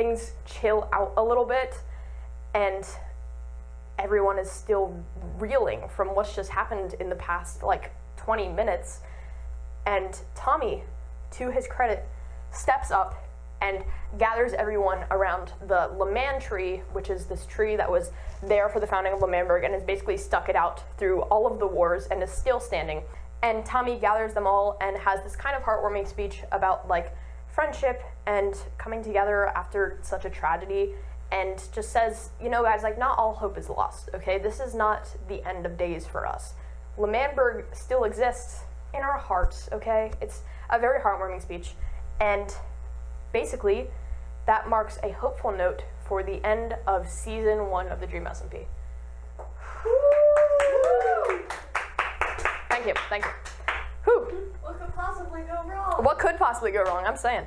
things chill out a little bit, and everyone is still reeling from what's just happened in the past, 20 minutes. And Tommy, to his credit, steps up and gathers everyone around the Leman tree, which is this tree that was there for the founding of Lemanburg and has basically stuck it out through all of the wars and is still standing. And Tommy gathers them all and has this kind of heartwarming speech about friendship and coming together after such a tragedy, and just says, guys, not all hope is lost, okay? This is not the end of days for us. Lemanburg still exists in our hearts, okay? It's a very heartwarming speech, and basically, that marks a hopeful note for the end of Season 1 of the Dream SMP. Thank you. Whew. What could possibly go wrong? What could possibly go wrong? I'm saying.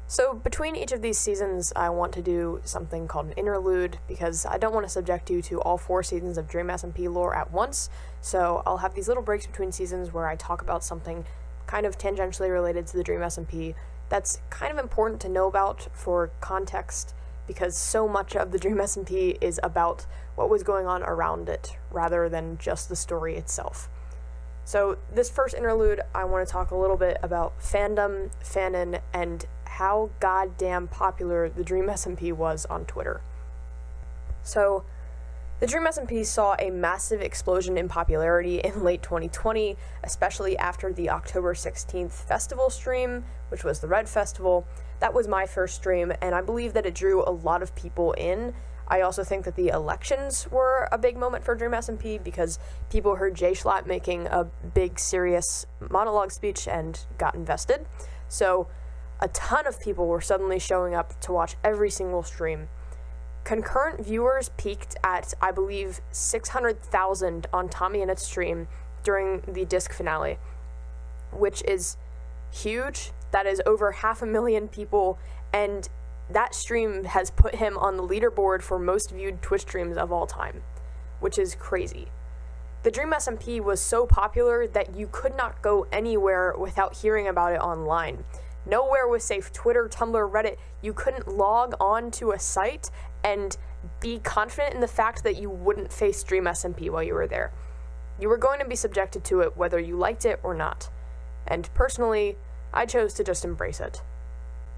So between each of these seasons, I want to do something called an interlude, because I don't want to subject you to all 4 seasons of Dream SMP lore at once. So I'll have these little breaks between seasons where I talk about something kind of tangentially related to the Dream SMP that's kind of important to know about for context, because so much of the Dream SMP is about what was going on around it, rather than just the story itself. So this first interlude, I want to talk a little bit about fandom, fanon, and how goddamn popular the Dream SMP was on Twitter. So, the Dream SMP saw a massive explosion in popularity in late 2020, especially after the October 16th festival stream, which was the Red Festival. That was my first stream, and I believe that it drew a lot of people in. I also think that the elections were a big moment for Dream SMP, because people heard Jay Schlatt making a big, serious monologue speech and got invested. So, a ton of people were suddenly showing up to watch every single stream. Concurrent viewers peaked at, I believe, 600,000 on Tommy and its stream during the disc finale, which is huge. That is over 500,000 people, and that stream has put him on the leaderboard for most viewed Twitch streams of all time, which is crazy. The Dream SMP was so popular that you could not go anywhere without hearing about it online. Nowhere was safe. Twitter, Tumblr, Reddit. You couldn't log on to a site and be confident in the fact that you wouldn't face Dream SMP while you were there. You were going to be subjected to it whether you liked it or not. And personally, I chose to just embrace it.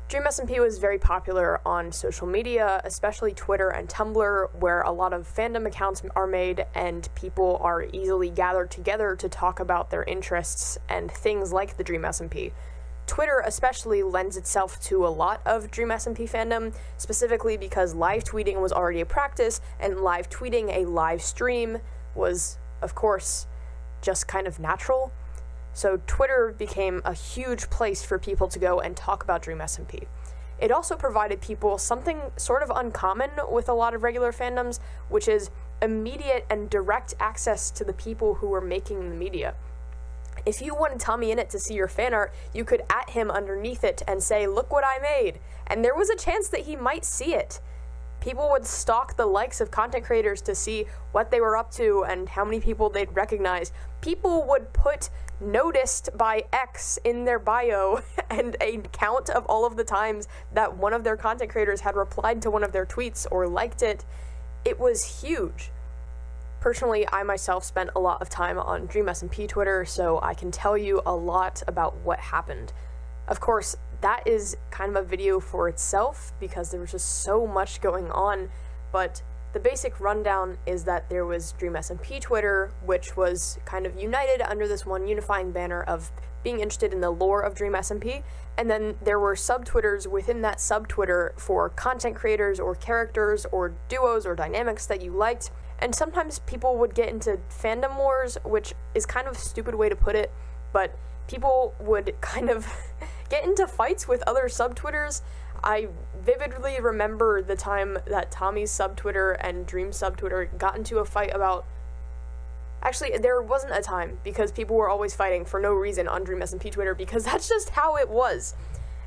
Dream SMP was very popular on social media, especially Twitter and Tumblr, where a lot of fandom accounts are made and people are easily gathered together to talk about their interests and things like the Dream SMP. Twitter especially lends itself to a lot of Dream SMP fandom, specifically because live tweeting was already a practice, and live tweeting a live stream was, of course, just kind of natural. So Twitter became a huge place for people to go and talk about Dream SMP. It also provided people something sort of uncommon with a lot of regular fandoms, which is immediate and direct access to the people who were making the media. If you wanted Tommy Innit to see your fan art, you could @ him underneath it and say, "Look what I made." And there was a chance that he might see it. People would stalk the likes of content creators to see what they were up to and how many people they'd recognize. People would put "noticed by X" in their bio and a count of all of the times that one of their content creators had replied to one of their tweets or liked it. It was huge. Personally, I myself spent a lot of time on Dream SMP Twitter, so I can tell you a lot about what happened. Of course, that is kind of a video for itself, because there was just so much going on, but the basic rundown is that there was Dream SMP Twitter, which was kind of united under this one unifying banner of being interested in the lore of Dream SMP, and then there were sub-Twitters within that sub-Twitter for content creators or characters or duos or dynamics that you liked. And sometimes people would get into fandom wars, which is kind of a stupid way to put it, but people would kind of get into fights with other sub-Twitters. I vividly remember the time that Tommy's sub-Twitter and Dream's sub-Twitter got into a fight about... Actually, there wasn't a time, because people were always fighting for no reason on Dream SMP Twitter, because that's just how it was.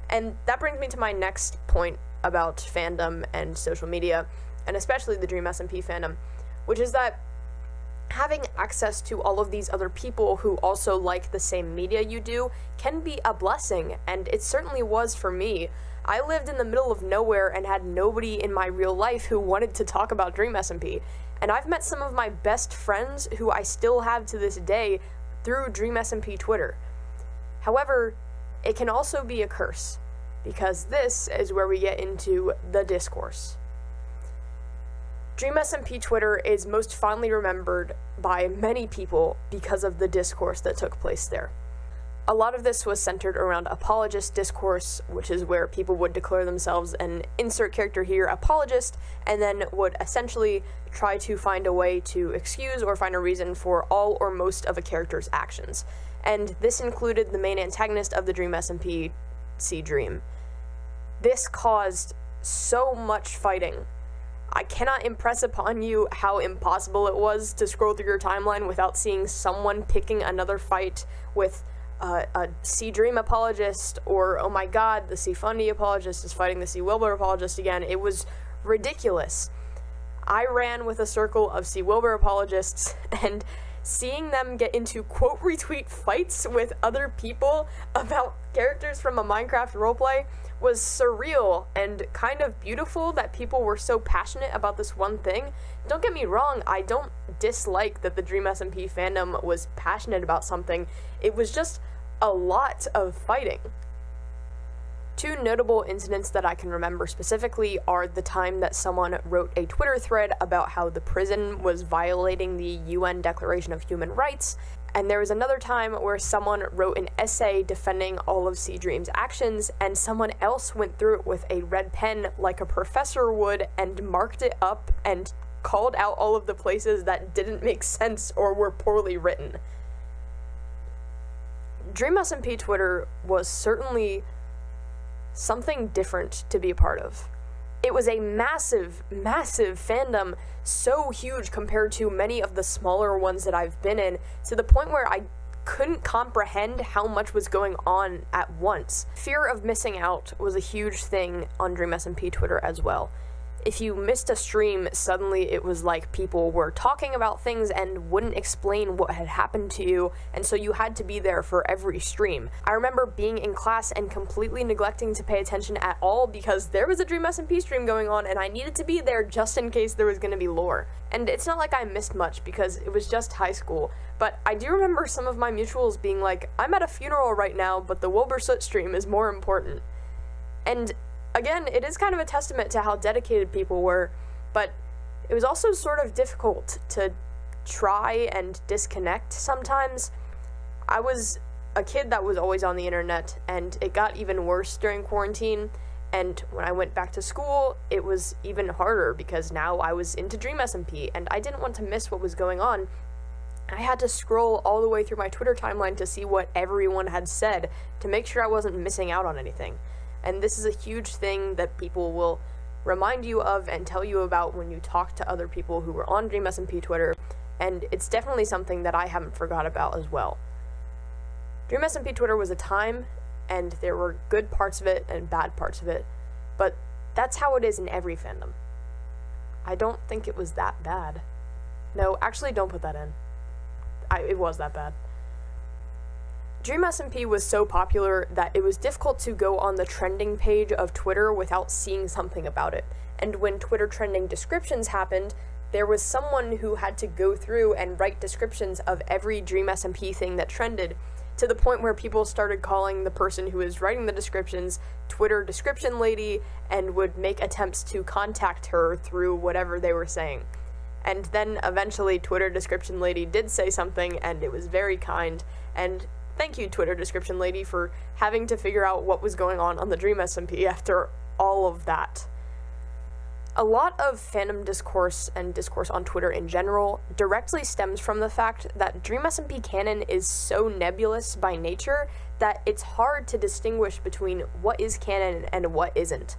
And that brings me to my next point about fandom and social media, and especially the Dream SMP fandom, which is that Having access to all of these other people who also like the same media you do can be a blessing, and it certainly was for me. I lived in the middle of nowhere and had nobody in my real life who wanted to talk about Dream SMP, and I've met some of my best friends who I still have to this day through Dream SMP Twitter. However, it can also be a curse, because this is where we get into the discourse. Dream SMP Twitter is most fondly remembered by many people because of the discourse that took place there. A lot of this was centered around apologist discourse, which is where people would declare themselves an insert character here apologist, and then would essentially try to find a way to excuse or find a reason for all or most of a character's actions. And this included the main antagonist of the Dream SMP, C-Dream. This caused so much fighting. I cannot impress upon you how impossible it was to scroll through your timeline without seeing someone picking another fight with a C-Dream apologist, or, oh my god, the C-Fundy apologist is fighting the C-Wilbur apologist again. It was ridiculous. I ran with a circle of C-Wilbur apologists, and seeing them get into quote retweet fights with other people about characters from a Minecraft roleplay was surreal and kind of beautiful that people were so passionate about this one thing. Don't get me wrong, I don't dislike that the Dream SMP fandom was passionate about something. It was just a lot of fighting. Two notable incidents that I can remember specifically are the time that someone wrote a Twitter thread about how the prison was violating the UN Declaration of Human Rights, and there was another time where someone wrote an essay defending all of C-Dream's actions, and someone else went through it with a red pen like a professor would and marked it up and called out all of the places that didn't make sense or were poorly written. Dream SMP Twitter was certainly something different to be a part of. It was a massive, massive fandom, so huge compared to many of the smaller ones that I've been in, to the point where I couldn't comprehend how much was going on at once. Fear of missing out was a huge thing on Dream SMP Twitter as well. If you missed a stream, suddenly it was like people were talking about things and wouldn't explain what had happened to you, and so you had to be there for every stream. I remember being in class and completely neglecting to pay attention at all because there was a Dream SMP stream going on and I needed to be there just in case there was going to be lore. And it's not like I missed much because it was just high school, but I do remember some of my mutuals being like, I'm at a funeral right now, but the Wilbur Soot stream is more important. And again, it is kind of a testament to how dedicated people were, but it was also sort of difficult to try and disconnect sometimes. I was a kid that was always on the internet, and it got even worse during quarantine, and when I went back to school, it was even harder because now I was into Dream SMP, and I didn't want to miss what was going on. I had to scroll all the way through my Twitter timeline to see what everyone had said to make sure I wasn't missing out on anything. And this is a huge thing that people will remind you of and tell you about when you talk to other people who were on Dream SMP Twitter, and it's definitely something that I haven't forgot about as well. Dream SMP Twitter was a time, and there were good parts of it and bad parts of it, but that's how it is in every fandom. I don't think it was that bad. No, actually don't put that in. It was that bad. Dream SMP was so popular that it was difficult to go on the trending page of Twitter without seeing something about it. And when Twitter trending descriptions happened, there was someone who had to go through and write descriptions of every Dream SMP thing that trended, to the point where people started calling the person who was writing the descriptions Twitter description lady and would make attempts to contact her through whatever they were saying. And then eventually Twitter description lady did say something, and it was very kind, and thank you, Twitter description lady, for having to figure out what was going on the Dream SMP after all of that. A lot of fandom discourse and discourse on Twitter in general directly stems from the fact that Dream SMP canon is so nebulous by nature that it's hard to distinguish between what is canon and what isn't.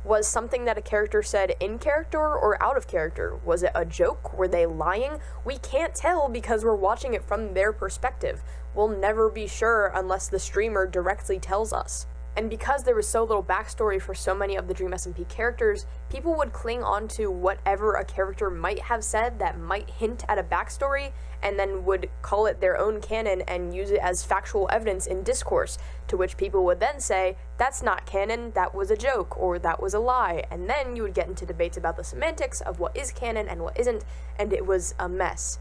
Was something that a character said in character or out of character? Was it a joke? Were they lying? We can't tell because we're watching it from their perspective. We'll never be sure unless the streamer directly tells us. And because there was so little backstory for so many of the Dream SMP characters, people would cling on to whatever a character might have said that might hint at a backstory, and then would call it their own canon and use it as factual evidence in discourse, to which people would then say, that's not canon, that was a joke, or that was a lie, and then you would get into debates about the semantics of what is canon and what isn't, and it was a mess.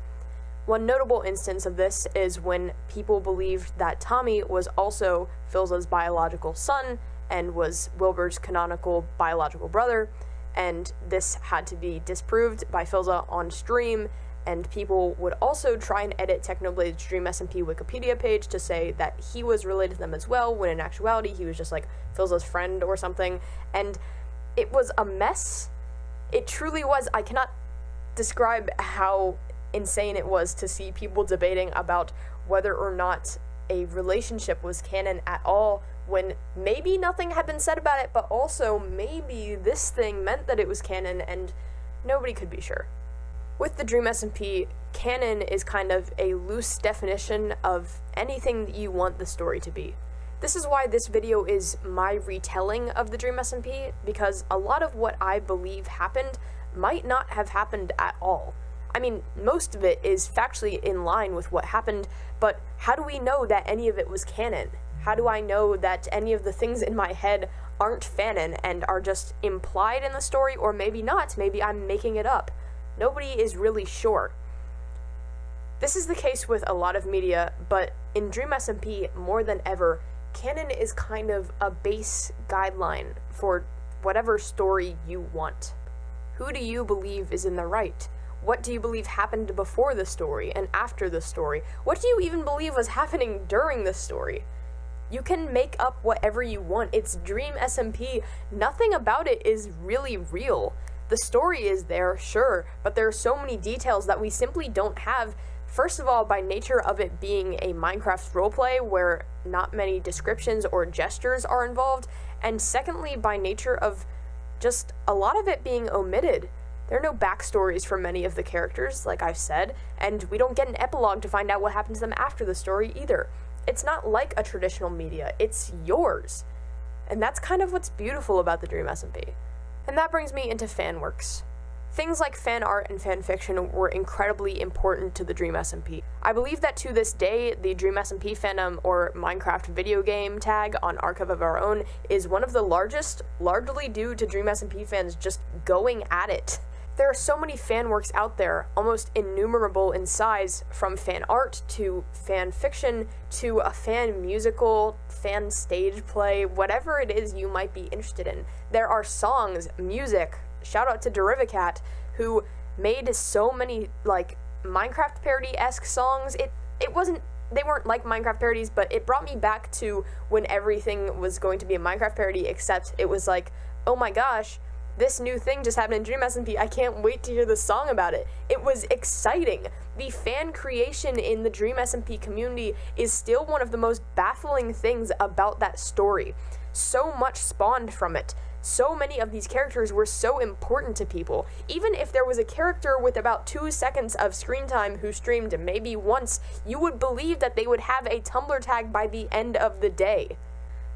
One notable instance of this is when people believed that Tommy was also Philza's biological son and was Wilbur's canonical biological brother, and this had to be disproved by Philza on stream, and people would also try and edit Technoblade's Dream SMP Wikipedia page to say that he was related to them as well, when in actuality he was just like Philza's friend or something, and it was a mess. It truly was. I cannot describe how insane it was to see people debating about whether or not a relationship was canon at all, when maybe nothing had been said about it, but also maybe this thing meant that it was canon, and nobody could be sure. With the Dream SMP, canon is kind of a loose definition of anything that you want the story to be. This is why this video is my retelling of the Dream SMP, because a lot of what I believe happened might not have happened at all. I mean, most of it is factually in line with what happened, but how do we know that any of it was canon? How do I know that any of the things in my head aren't fanon and are just implied in the story, or maybe not, maybe I'm making it up? Nobody is really sure. This is the case with a lot of media, but in Dream SMP, more than ever, canon is kind of a base guideline for whatever story you want. Who do you believe is in the right? What do you believe happened before the story and after the story? What do you even believe was happening during the story? You can make up whatever you want. It's Dream SMP. Nothing about it is really real. The story is there, sure, but there are so many details that we simply don't have. First of all, by nature of it being a Minecraft roleplay where not many descriptions or gestures are involved, and secondly, by nature of just a lot of it being omitted. There are no backstories for many of the characters, like I've said, and we don't get an epilogue to find out what happened to them after the story either. It's not like a traditional media, it's yours. And that's kind of what's beautiful about the Dream SMP. And that brings me into fan works. Things like fan art and fan fiction were incredibly important to the Dream SMP. I believe that to this day, the Dream SMP fandom, or Minecraft video game tag on Archive of Our Own, is one of the largest, largely due to Dream SMP fans just going at it. There are so many fan works out there, almost innumerable in size, from fan art to fan fiction to a fan musical, fan stage play, whatever it is you might be interested in. There are songs, music. Shout out to Derivacat, who made so many, like, Minecraft parody-esque songs. They weren't like Minecraft parodies, but it brought me back to when everything was going to be a Minecraft parody, except it was like, oh my gosh, this new thing just happened in Dream SMP, I can't wait to hear the song about it. It was exciting. The fan creation in the Dream SMP community is still one of the most baffling things about that story. So much spawned from it. So many of these characters were so important to people. Even if there was a character with about 2 seconds of screen time who streamed maybe once, you would believe that they would have a Tumblr tag by the end of the day.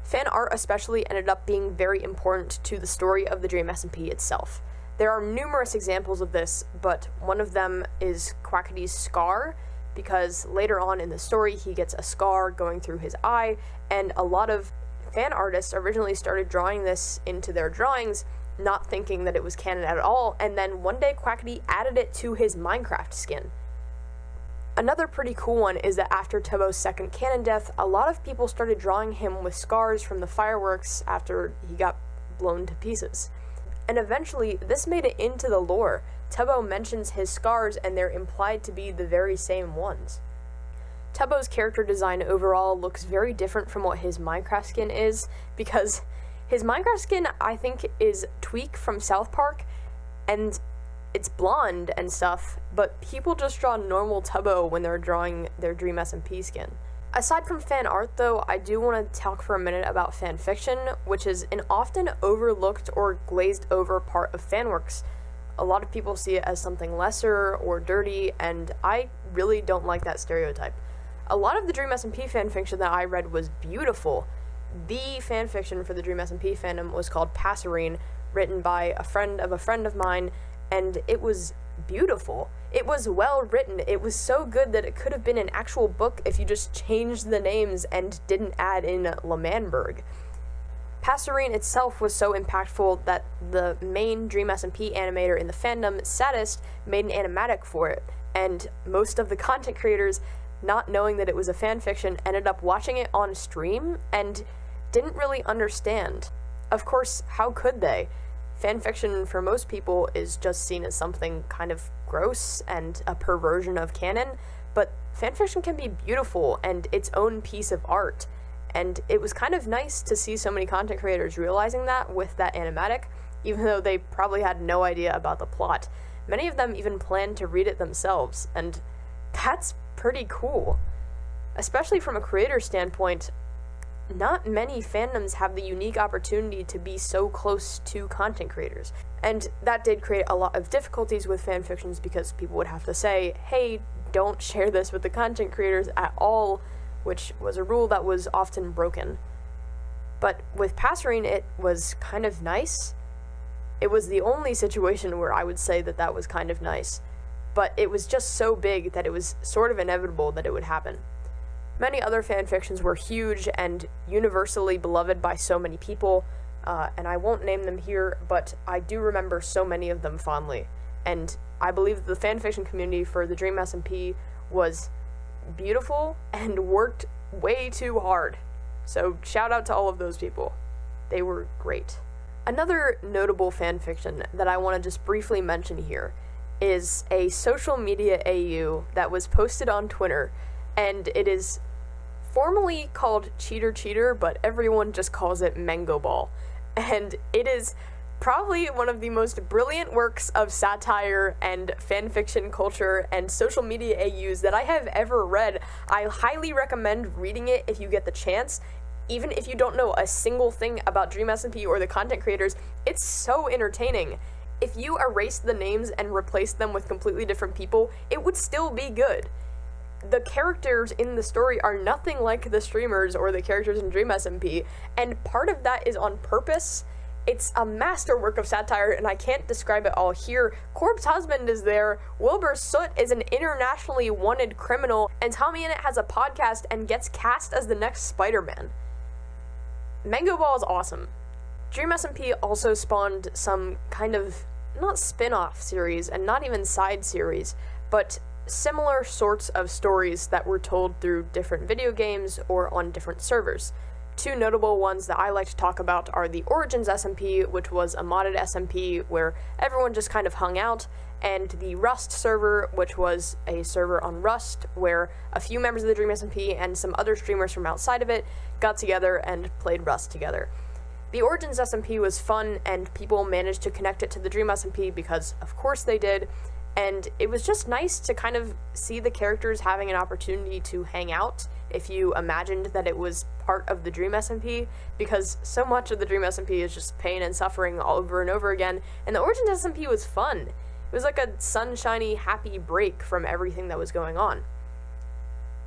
Fan art especially ended up being very important to the story of the Dream SMP itself. There are numerous examples of this, but one of them is Quackity's scar, because later on in the story he gets a scar going through his eye, and a lot of fan artists originally started drawing this into their drawings, not thinking that it was canon at all, and then one day Quackity added it to his Minecraft skin. Another pretty cool one is that after Tubbo's second canon death, a lot of people started drawing him with scars from the fireworks after he got blown to pieces. And eventually, this made it into the lore. Tubbo mentions his scars, and they're implied to be the very same ones. Tubbo's character design overall looks very different from what his Minecraft skin is, because his Minecraft skin, I think, is Tweak from South Park, and it's blonde and stuff, but people just draw normal Tubbo when they're drawing their Dream SMP skin. Aside from fan art, though, I do want to talk for a minute about fan fiction, which is an often overlooked or glazed over part of fanworks. A lot of people see it as something lesser or dirty, and I really don't like that stereotype. A lot of the Dream SMP fanfiction that I read was beautiful. the fanfiction for the Dream SMP fandom was called Passerine, written by a friend of mine, and it was beautiful. It was well written. It was so good that it could have been an actual book if you just changed the names and didn't add in L'Manberg. Passerine itself was so impactful that the main Dream SMP animator in the fandom, Sadist, made an animatic for it, and most of the content creators, not knowing that it was a fanfiction, ended up watching it on stream and didn't really understand. Of course, how could they? Fanfiction for most people is just seen as something kind of gross and a perversion of canon, but fanfiction can be beautiful and its own piece of art. And it was kind of nice to see so many content creators realizing that with that animatic, even though they probably had no idea about the plot. Many of them even planned to read it themselves, and that's pretty cool. Especially from a creator standpoint, not many fandoms have the unique opportunity to be so close to content creators. And that did create a lot of difficulties with fanfictions because people would have to say, hey, don't share this with the content creators at all, which was a rule that was often broken. But with Passerine, it was kind of nice. It was the only situation where I would say that that was kind of nice. But it was just so big that it was sort of inevitable that it would happen. Many other fanfictions were huge and universally beloved by so many people, and I won't name them here, but I do remember so many of them fondly. And I believe the fanfiction community for the Dream SMP was beautiful and worked way too hard. So shout out to all of those people. They were great. Another notable fanfiction that I want to just briefly mention here is a social media AU that was posted on Twitter, and it is formally called Cheater, but everyone just calls it Mango Ball. And it is probably one of the most brilliant works of satire and fanfiction culture and social media AUs that I have ever read. I highly recommend reading it if you get the chance. Even if you don't know a single thing about Dream SMP or the content creators, it's so entertaining. If you erased the names and replaced them with completely different people, it would still be good. The characters in the story are nothing like the streamers or the characters in Dream SMP, and part of that is on purpose. It's a masterwork of satire, and I can't describe it all here. Corb's husband is there, Wilbur Soot is an internationally wanted criminal, and Tommy Innit has a podcast and gets cast as the next Spider-Man. Mango Ball is awesome. Dream SMP also spawned some kind of, not spin-off series, and not even side series, but similar sorts of stories that were told through different video games or on different servers. Two notable ones that I like to talk about are the Origins SMP, which was a modded SMP where everyone just kind of hung out, and the Rust server, which was a server on Rust where a few members of the Dream SMP and some other streamers from outside of it got together and played Rust together. The Origins SMP was fun, and people managed to connect it to the Dream SMP because, of course, they did, and it was just nice to kind of see the characters having an opportunity to hang out if you imagined that it was part of the Dream SMP, because so much of the Dream SMP is just pain and suffering all over and over again, and the Origins SMP was fun. It was like a sunshiny, happy break from everything that was going on.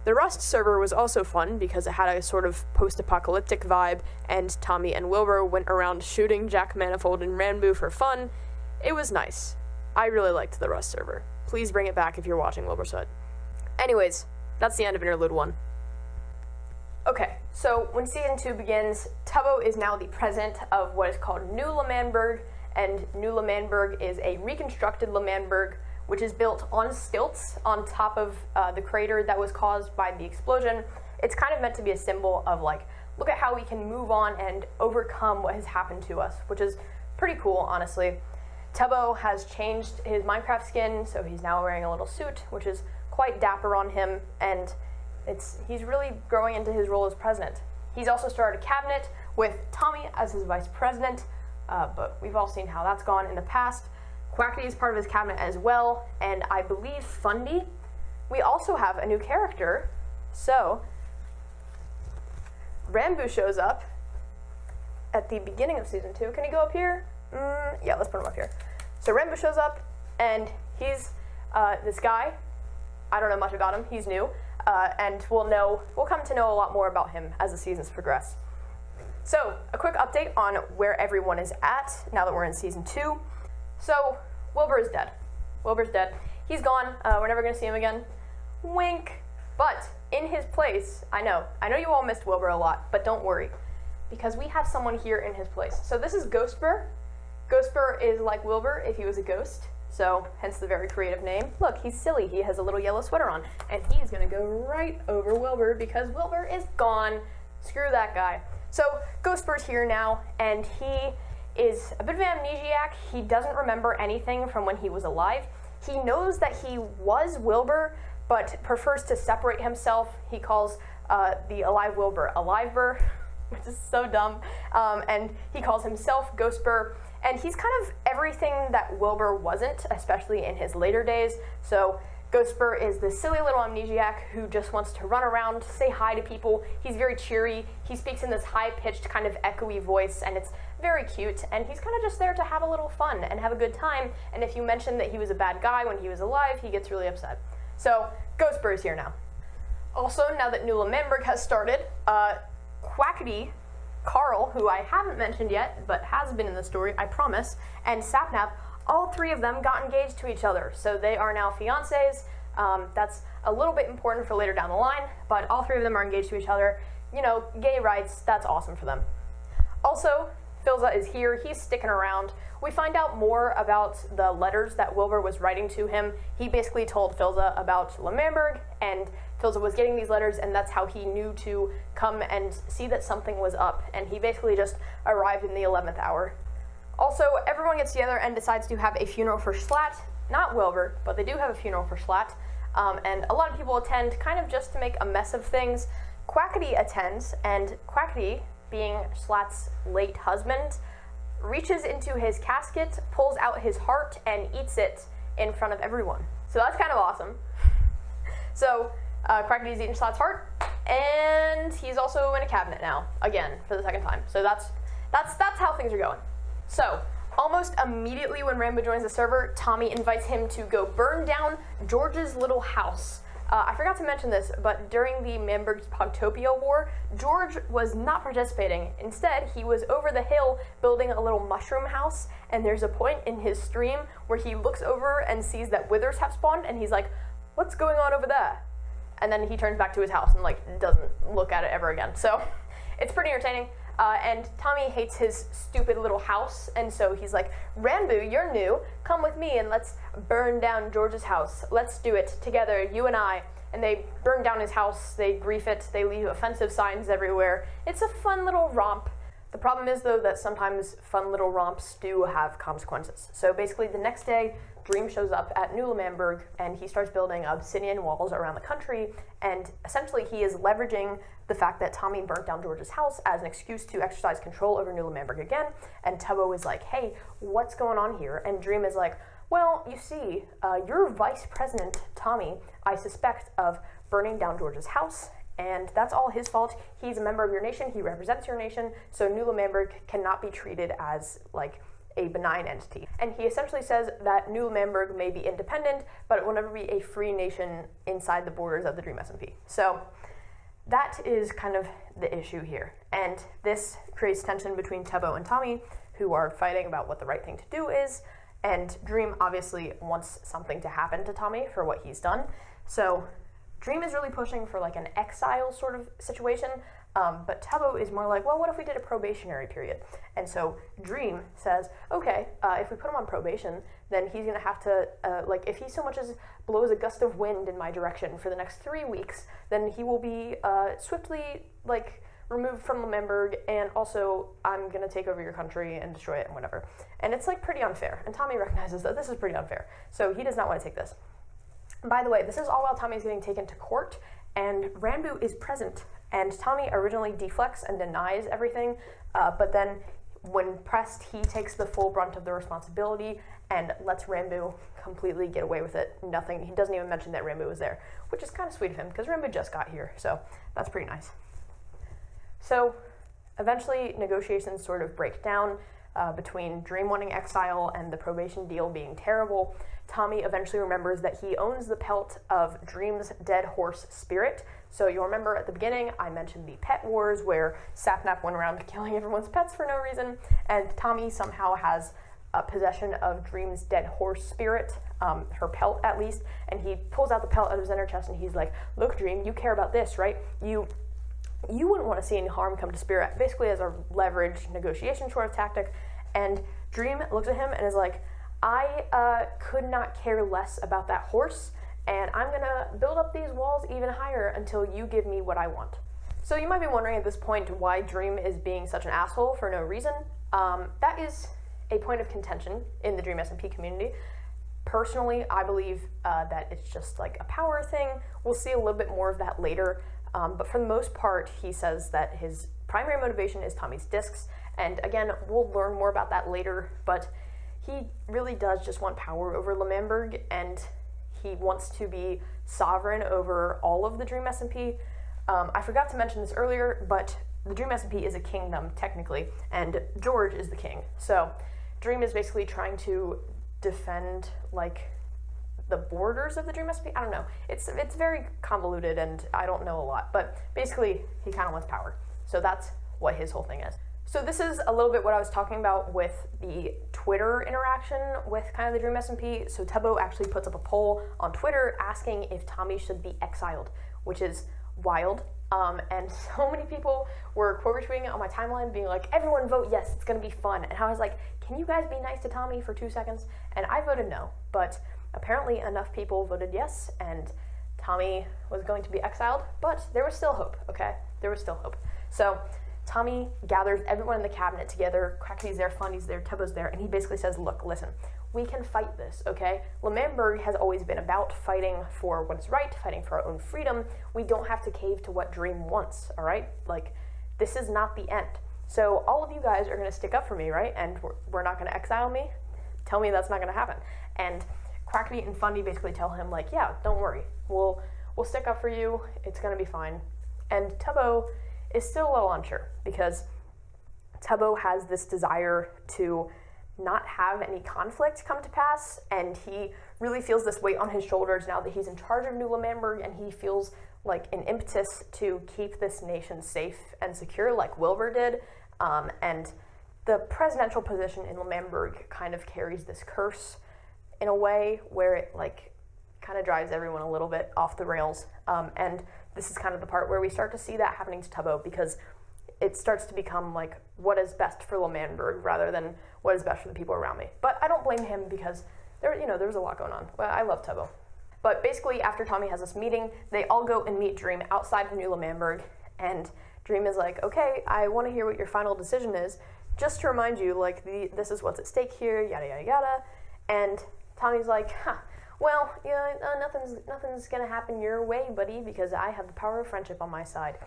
The Rust server was also fun because it had a sort of post-apocalyptic vibe, and Tommy and Wilbur went around shooting Jack Manifold and Ranboo for fun. It was nice. I really liked the Rust server. Please bring it back if you're watching, Wilbur Soot. Anyways, that's the end of Interlude 1. Okay, so when Season 2 begins, Tubbo is now the president of what is called New L'Manberg, and New L'Manberg is a reconstructed L'Manberg, which is built on stilts on top of the crater that was caused by the explosion. It's kind of meant to be a symbol of, like, look at how we can move on and overcome what has happened to us, which is pretty cool, honestly. Tubbo has changed his Minecraft skin, so he's now wearing a little suit, which is quite dapper on him, and he's really growing into his role as president. He's also started a cabinet with Tommy as his vice president, but we've all seen how that's gone in the past. Quackity is part of his cabinet as well, and I believe Fundy. We also have a new character, so Ranboo shows up at the beginning of Season 2. Can he go up here? Yeah, let's put him up here. So Ranboo shows up, and he's this guy. I don't know much about him. He's new, and we'll come to know a lot more about him as the seasons progress. So, a quick update on where everyone is at now that we're in season 2. So, Wilbur is dead. Wilbur's dead. He's gone. We're never going to see him again. Wink. But in his place, I know you all missed Wilbur a lot, but don't worry, because we have someone here in his place. So this is Ghostbur. Ghostbur is like Wilbur if he was a ghost, so hence the very creative name. Look, he's silly. He has a little yellow sweater on, and he's going to go right over Wilbur because Wilbur is gone. Screw that guy. So Ghostbur's here now, and he is a bit of an amnesiac. He doesn't remember anything from when he was alive. He knows that he was Wilbur, but prefers to separate himself. He calls the alive Wilbur Alivebur, which is so dumb, and he calls himself Ghostbur, and he's kind of everything that Wilbur wasn't, especially in his later days. So Ghostbur is the silly little amnesiac who just wants to run around, say hi to people. He's very cheery. He speaks in this high-pitched kind of echoey voice, and it's very cute, and he's kind of just there to have a little fun and have a good time, and if you mention that he was a bad guy when he was alive, he gets really upset. So, Ghostbur is here now. Also, now that Nulla Manberg has started, Quackity, Carl, who I haven't mentioned yet, but has been in the story, I promise, and Sapnap, all 3 of them got engaged to each other, so they are now fiancés. That's a little bit important for later down the line, but all 3 of them are engaged to each other. You know, gay rights, that's awesome for them. Also, Filza is here. He's sticking around. We find out more about the letters that Wilbur was writing to him. He basically told Filza about Lemamberg, and Filza was getting these letters, and that's how he knew to come and see that something was up, and he basically just arrived in the 11th hour. Also, everyone gets together and decides to have a funeral for Schlatt. Not Wilbur, but they do have a funeral for Schlatt, and a lot of people attend kind of just to make a mess of things. Quackity attends, and Quackity, being Schlatt's late husband, reaches into his casket, pulls out his heart, and eats it in front of everyone. So that's kind of awesome. So Quackity's eating Schlatt's heart, and he's also in a cabinet now, again, for the 2nd time. So that's how things are going. So, almost immediately when Rambo joins the server, Tommy invites him to go burn down George's little house. I forgot to mention this, but during the Manberg's Pogtopia War, George was not participating. Instead, he was over the hill building a little mushroom house, and there's a point in his stream where he looks over and sees that withers have spawned, and he's like, what's going on over there? And then he turns back to his house and doesn't look at it ever again. So, it's pretty entertaining. And Tommy hates his stupid little house, and so he's like, Rambo, you're new, come with me and let's burn down George's house. Let's do it together, you and I. And they burn down his house, they grief it, they leave offensive signs everywhere. It's a fun little romp. The problem is, though, that sometimes fun little romps do have consequences. So basically, the next day, Dream shows up at Nulla Manberg, and he starts building obsidian walls around the country, and essentially he is leveraging the fact that Tommy burnt down George's house as an excuse to exercise control over Nulla Manberg again, and Tubbo is like, hey, what's going on here? And Dream is like, well, you see, you're Vice President Tommy, I suspect, of burning down George's house, and that's all his fault. He's a member of your nation, he represents your nation, so Nulla Manberg cannot be treated as, a benign entity. And he essentially says that Nulla Manberg may be independent, but it will never be a free nation inside the borders of the Dream SMP. So that is kind of the issue here. And this creates tension between Tubbo and Tommy, who are fighting about what the right thing to do is, and Dream obviously wants something to happen to Tommy for what he's done. So Dream is really pushing for an exile sort of situation, but Tubbo is more like, well, what if we did a probationary period? And so Dream says, okay, if we put him on probation, then he's going to have to, if he so much as blows a gust of wind in my direction for the next 3 weeks, then he will be swiftly, removed from Lemberg, and also I'm going to take over your country and destroy it and whatever. And it's, pretty unfair. And Tommy recognizes that this is pretty unfair. So he does not want to take this. By the way, this is all while Tommy is getting taken to court, and Rambo is present. And Tommy originally deflects and denies everything, but then when pressed, he takes the full brunt of the responsibility and lets Rambo completely get away with it. Nothing. He doesn't even mention that Rambo was there, which is kind of sweet of him because Rambo just got here, so that's pretty nice. So eventually, negotiations sort of break down. between Dream wanting exile and the probation deal being terrible, Tommy eventually remembers that he owns the pelt of Dream's dead horse spirit. So you'll remember at the beginning, I mentioned the pet wars where Sapnap went around killing everyone's pets for no reason, and Tommy somehow has possession of Dream's dead horse spirit, her pelt at least, and he pulls out the pelt out of his inner chest and he's like, look, Dream, you care about this, right? You wouldn't want to see any harm come to Spirit, basically as a leverage negotiation sort of tactic. And Dream looks at him and is like, I could not care less about that horse, and I'm going to build up these walls even higher until you give me what I want. So you might be wondering at this point why Dream is being such an asshole for no reason. That is a point of contention in the Dream SMP community. Personally, I believe that it's just like a power thing. We'll see a little bit more of that later. But for the most part, he says that his primary motivation is Tommy's discs. And again, we'll learn more about that later, but he really does just want power over Lemmenberg, and he wants to be sovereign over all of the Dream SMP. I forgot to mention this earlier, but the Dream SMP is a kingdom, technically, and George is the king. So Dream is basically trying to defend, like, the borders of the Dream SMP. I don't know. It's very convoluted, and I don't know a lot, but basically, he kind of wants power. So that's what his whole thing is. So this is a little bit what I was talking about with the Twitter interaction with kind of the Dream SMP. So Tubbo actually puts up a poll on Twitter asking if Tommy should be exiled, which is wild. And so many people were quote retweeting it on my timeline being like, everyone vote yes, it's gonna be fun. And I was like, can you guys be nice to Tommy for 2 seconds? And I voted no, but apparently enough people voted yes, and Tommy was going to be exiled, but there was still hope, okay? There was still hope. So Tommy gathers everyone in the cabinet together. Crackety's there, Fundy's there, Tubbo's there, and he basically says, look, listen, we can fight this, okay? Lemmenberg has always been about fighting for what is right, fighting for our own freedom. We don't have to cave to what Dream wants, all right? Like, this is not the end. So all of you guys are going to stick up for me, right? And we're not going to exile me? Tell me that's not going to happen. And Crackety and Fundy basically tell him, like, yeah, don't worry. We'll stick up for you. It's going to be fine. And Tubbo is still a little unsure because Tubbo has this desire to not have any conflict come to pass, and he really feels this weight on his shoulders now that he's in charge of New Lemmenberg, and he feels like an impetus to keep this nation safe and secure like Wilbur did. And the presidential position in Lemmenberg kind of carries this curse in a way where it like kind of drives everyone a little bit off the rails. And this is kind of the part where we start to see that happening to Tubbo, because it starts to become like what is best for Lemmenberg rather than what is best for the people around me. But I don't blame him because there's a lot going on. Well, I love Tubbo. But basically, after Tommy has this meeting, they all go and meet Dream outside of New Lemmenberg, and Dream is like, okay, I want to hear what your final decision is. Just to remind you, like, this is what's at stake here, yada, yada, yada. And Tommy's like, well, nothing's going to happen your way, buddy, because I have the power of friendship on my side.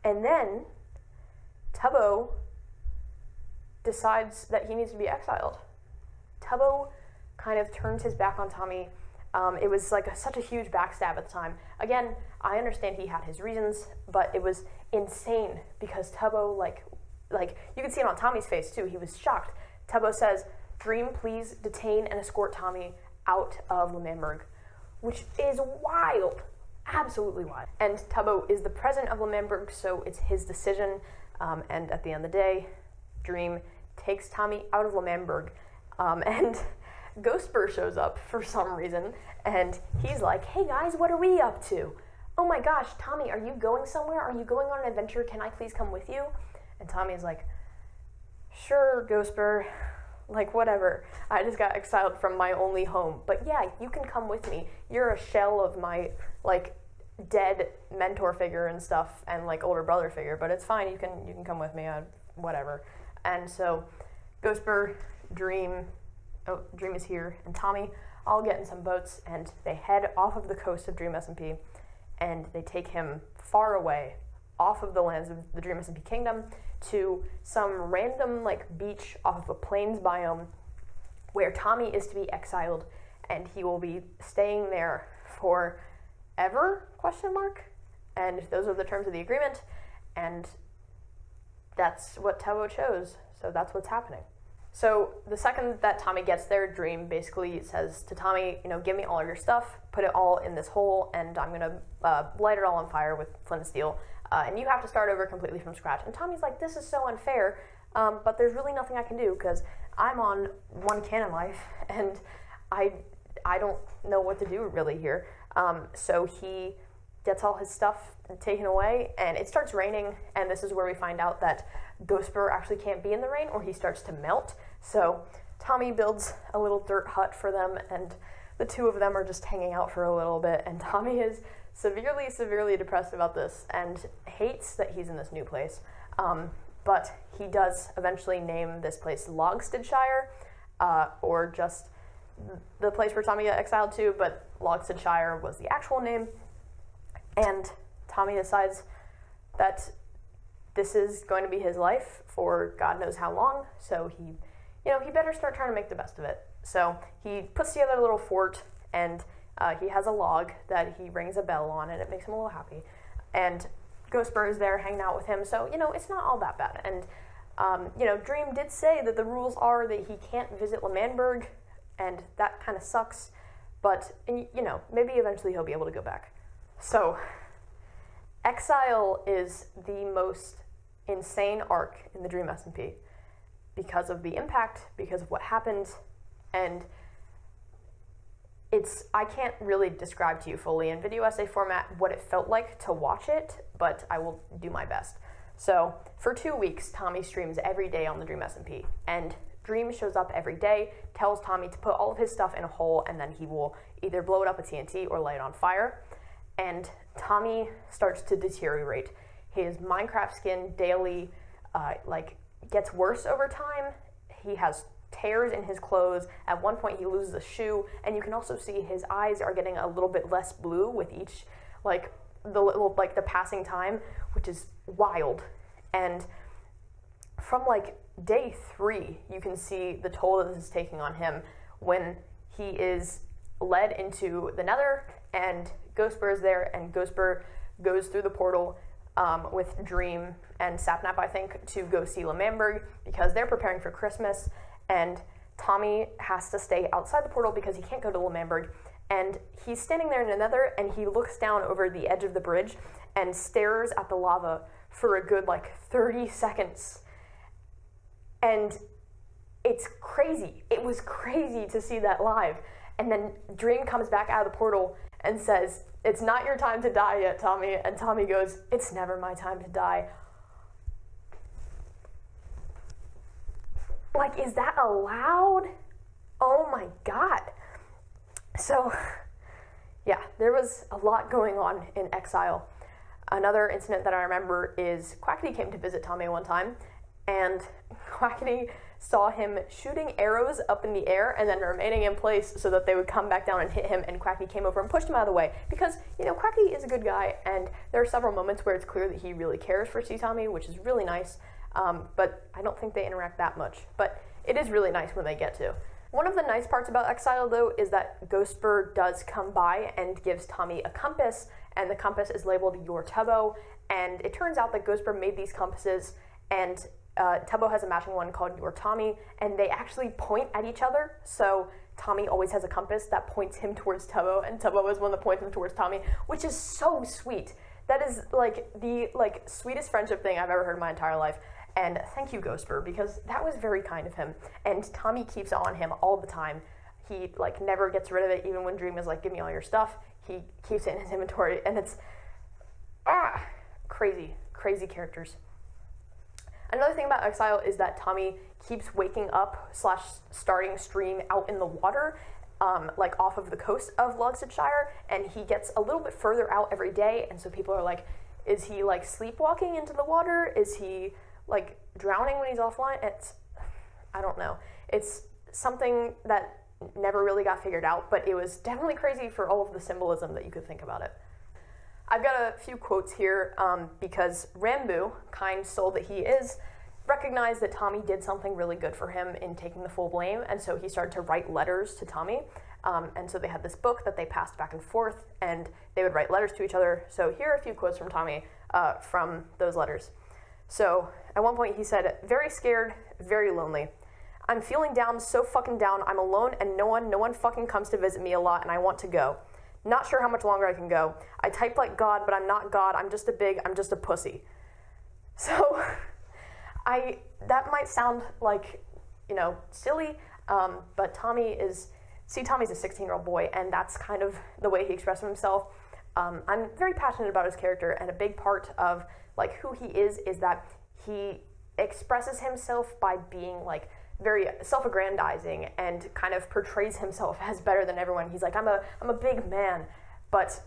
And then Tubbo decides that he needs to be exiled. Tubbo kind of turns his back on Tommy. It was like such a huge backstab at the time. Again, I understand he had his reasons, but it was insane because Tubbo, like you can see it on Tommy's face too. He was shocked. Tubbo says, Dream, please detain and escort Tommy out of Lemmenberg, which is wild. Absolutely wild. And Tubbo is the president of Lemmenberg, so it's his decision. And at the end of the day, Dream takes Tommy out of Lemmenberg. And Ghostbur shows up for some reason, and he's like, hey guys, what are we up to? Oh my gosh, Tommy, are you going somewhere? Are you going on an adventure? Can I please come with you? And Tommy's like, sure, Ghostbur, like whatever. I just got exiled from my only home, but yeah, you can come with me. You're a shell of my like dead mentor figure and stuff, and like older brother figure, but it's fine. You can come with me. Whatever. And so Ghostbur, Dream is here, and Tommy all get in some boats, and they head off of the coast of Dream SMP, and they take him far away, off of the lands of the Dream SMP Kingdom, to some random like beach off of a plains biome, where Tommy is to be exiled, and he will be staying there forever? ? And those are the terms of the agreement, and that's what Tubbo chose. So that's what's happening. So the second that Tommy gets there, Dream basically says to Tommy, give me all your stuff, put it all in this hole, and I'm going to light it all on fire with flint and steel, and you have to start over completely from scratch. And Tommy's like, this is so unfair, but there's really nothing I can do because I'm on one canon life, and I don't know what to do really here. So he gets all his stuff taken away, and it starts raining, and this is where we find out that Ghostbur actually can't be in the rain, or he starts to melt. So Tommy builds a little dirt hut for them, and the two of them are just hanging out for a little bit, and Tommy is severely depressed about this and hates that he's in this new place. But he does eventually name this place Logstedshire, or just the place where Tommy got exiled to, but Logstedshire was the actual name. And Tommy decides that this is going to be his life for God knows how long, so he better start trying to make the best of it. So he puts together a little fort, and he has a log that he rings a bell on, and it makes him a little happy. And Ghostbur is there hanging out with him, so, it's not all that bad. And, Dream did say that the rules are that he can't visit L'Manberg, and that kind of sucks, but, maybe eventually he'll be able to go back. So, Exile is the most insane arc in the Dream SMP because of the impact, because of what happened, and I can't really describe to you fully in video essay format what it felt like to watch it, but I will do my best. So, for 2 weeks, Tommy streams every day on the Dream SMP, and Dream shows up every day, tells Tommy to put all of his stuff in a hole, and then he will either blow it up with TNT or light it on fire. And Tommy starts to deteriorate. His Minecraft skin daily, gets worse over time. He has tears in his clothes. At one point, he loses a shoe, and you can also see his eyes are getting a little bit less blue with each, the passing time, which is wild. And from day 3, you can see the toll that this is taking on him when he is led into the Nether, and Ghostbur is there, and Ghostbur goes through the portal with Dream and Sapnap, I think, to go see L'Manberg because they're preparing for Christmas, and Tommy has to stay outside the portal because he can't go to L'Manberg, and he's standing there in the Nether, and he looks down over the edge of the bridge and stares at the lava for a good 30 seconds, and it's crazy. It was crazy to see that live. And then Dream comes back out of the portal and says, "It's not your time to die yet, Tommy." And Tommy goes, "It's never my time to die." Is that allowed? Oh my God. So, yeah, there was a lot going on in Exile. Another incident that I remember is Quackity came to visit Tommy one time, and Quackity saw him shooting arrows up in the air and then remaining in place so that they would come back down and hit him, and Quackity came over and pushed him out of the way because, Quackity is a good guy, and there are several moments where it's clear that he really cares for C. Tommy, which is really nice, but I don't think they interact that much, but it is really nice when they get to. One of the nice parts about Exile, though, is that Ghostbur does come by and gives Tommy a compass, and the compass is labeled Your Tubbo, and it turns out that Ghostbur made these compasses, and Tubbo has a matching one called Your Tommy, and they actually point at each other, so Tommy always has a compass that points him towards Tubbo, and Tubbo is one that points him towards Tommy, which is so sweet. That is the sweetest friendship thing I've ever heard in my entire life. And thank you, Ghostbur, because that was very kind of him. And Tommy keeps it on him all the time. He never gets rid of it, even when Dream is give me all your stuff. He keeps it in his inventory, and it's crazy characters. Another thing about Exile is that Tommy keeps waking up / starting stream out in the water, off of the coast of Logstedshire, and he gets a little bit further out every day, and so people are like, is he sleepwalking into the water? Is he drowning when he's offline? I don't know. It's something that never really got figured out, but it was definitely crazy for all of the symbolism that you could think about it. I've got a few quotes here because Rambu, kind soul that he is, recognized that Tommy did something really good for him in taking the full blame, and so he started to write letters to Tommy. And so they had this book that they passed back and forth, and they would write letters to each other. So here are a few quotes from Tommy from those letters. So at one point he said, very scared, very lonely. I'm feeling down, so fucking down. I'm alone and no one fucking comes to visit me a lot and I want to go. Not sure how much longer I can go. I type like God, but I'm not God. I'm just a pussy. So that might sound like, silly, but Tommy's a 16-year-old boy, and that's kind of the way he expresses himself. I'm very passionate about his character, and a big part of like who he is that he expresses himself by being like very self-aggrandizing and kind of portrays himself as better than everyone. He's like, I'm a big man, but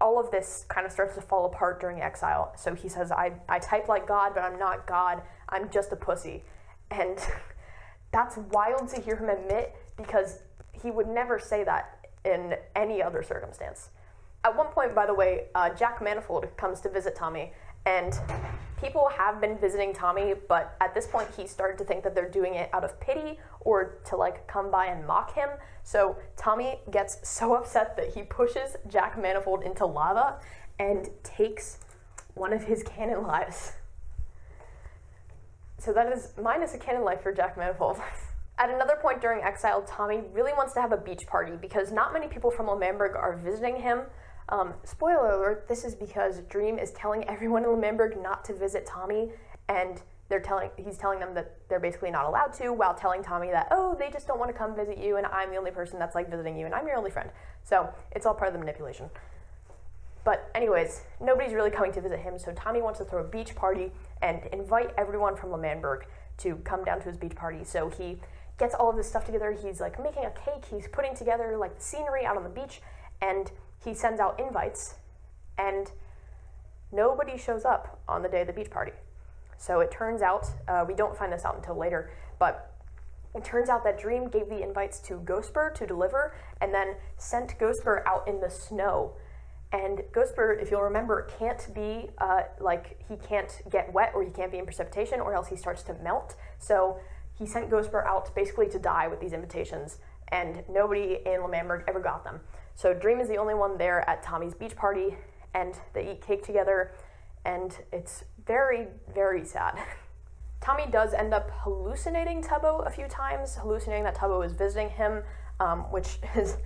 all of this kind of starts to fall apart during exile. So he says, I type like God, but I'm not God. I'm just a pussy. And that's wild to hear him admit, because he would never say that in any other circumstance. At one point, by the way, Jack Manifold comes to visit Tommy, and people have been visiting Tommy, but at this point he started to think that they're doing it out of pity or to like come by and mock him. So Tommy gets so upset that he pushes Jack Manifold into lava and takes one of his cannon lives. So that is minus a cannon life for Jack Manifold. At another point during exile, Tommy really wants to have a beach party because not many people from L'Manberg are visiting him. Spoiler alert, this is because Dream is telling everyone in L'Manberg not to visit Tommy, and he's telling them that they're basically not allowed to, while telling Tommy that, oh, they just don't want to come visit you, and I'm the only person that's like visiting you, and I'm your only friend. So it's all part of the manipulation. But anyways, nobody's really coming to visit him, so Tommy wants to throw a beach party and invite everyone from L'Manberg to come down to his beach party. So he gets all of this stuff together. He's like making a cake, he's putting together like the scenery out on the beach, and he sends out invites, and nobody shows up on the day of the beach party. So it turns out, we don't find this out until later, but it turns out that Dream gave the invites to Ghostbur to deliver, and then sent Ghostbur out in the snow. And Ghostbur, if you'll remember, can't be, he can't get wet, or he can't be in precipitation, or else he starts to melt. So he sent Ghostbur out basically to die with these invitations, and nobody in L'Manberg ever got them. So Dream is the only one there at Tommy's beach party, and they eat cake together, and it's very, very sad. Tommy does end up hallucinating Tubbo a few times, hallucinating that Tubbo is visiting him, which is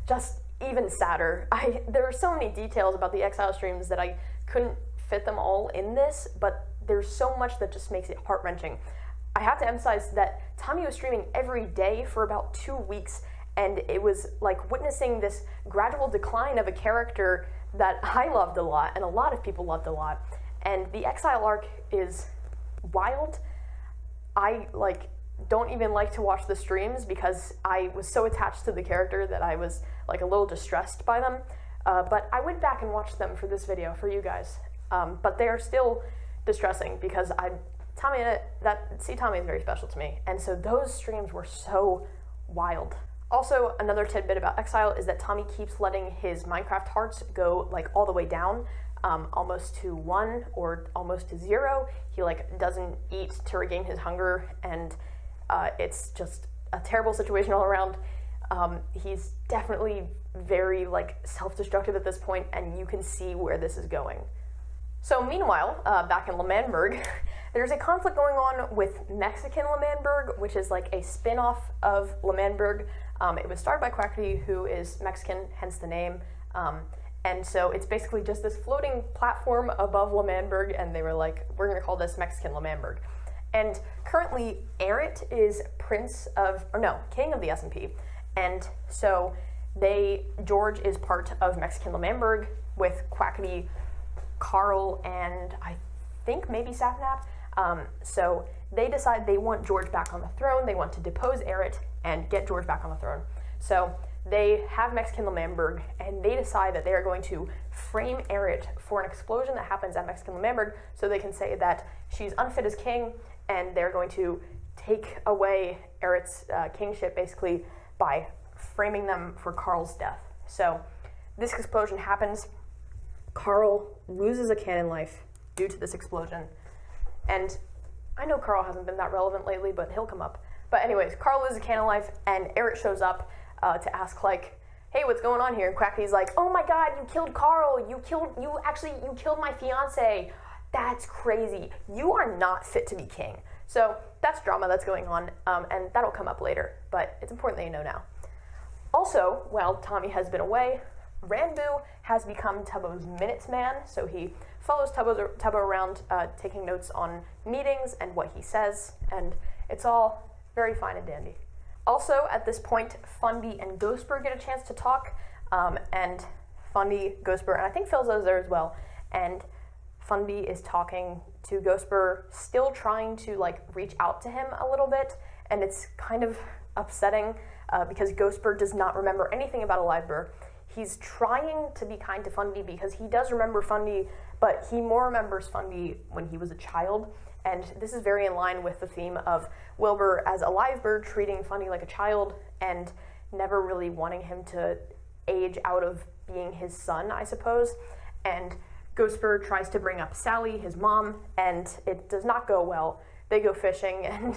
just even sadder. There are so many details about the exile streams that I couldn't fit them all in this, but there's so much that just makes it heart-wrenching. I have to emphasize that Tommy was streaming every day for about 2 weeks, and it was like witnessing this gradual decline of a character that I loved a lot, and a lot of people loved a lot. And the exile arc is wild. I don't even like to watch the streams because I was so attached to the character that I was like a little distressed by them. But I went back and watched them for this video for you guys. But they are still distressing because Tommy is very special to me. And so those streams were so wild. Also, another tidbit about exile is that Tommy keeps letting his Minecraft hearts go like all the way down, almost to 1 or almost to 0. He doesn't eat to regain his hunger, and it's just a terrible situation all around. He's definitely very self-destructive at this point, and you can see where this is going. So meanwhile, back in L'Manberg, there's a conflict going on with Mexican L'Manberg, which is like a spin-off of L'Manberg. It was started by Quackity, who is Mexican, hence the name. And so it's basically just this floating platform above L'Manberg, and they were like, we're going to call this Mexican L'Manberg. And currently, Eret is king of the SMP. And so George is part of Mexican L'Manberg with Quackity, Carl, and I think maybe Sapnap. So they decide they want George back on the throne. They want to depose Eret and get George back on the throne. So they have Mexican L'Manberg, and they decide that they are going to frame Eret for an explosion that happens at Mexican L'Manberg, so they can say that she's unfit as king, and they're going to take away Eret's kingship basically by framing them for Carl's death. So this explosion happens. Carl loses a canon life due to this explosion. And I know Carl hasn't been that relevant lately, but he'll come up. But anyways, Carl loses a canon life, and Eret shows up to ask, hey, what's going on here? And Quackity's like, oh my god, you killed Carl. You killed my fiance. That's crazy. You are not fit to be king. So that's drama that's going on, and that'll come up later, but it's important that you know now. Also, while Tommy has been away, Ranboo has become Tubbo's minutes man, so he follows Tubbo around, taking notes on meetings and what he says, and it's all very fine and dandy. Also, at this point, Fundy and Ghostbur get a chance to talk, and Fundy, Ghostbur, and I think Philzo's there as well, and Fundy is talking to Ghostbur, still trying to like reach out to him a little bit, and it's kind of upsetting because Ghostbur does not remember anything about Alivebur. He's trying to be kind to Fundy because he does remember Fundy, but he more remembers Fundy when he was a child, and this is very in line with the theme of Wilbur as Alivebur treating Fundy like a child and never really wanting him to age out of being his son, I suppose, and Ghostbur tries to bring up Sally, his mom, and it does not go well. They go fishing, and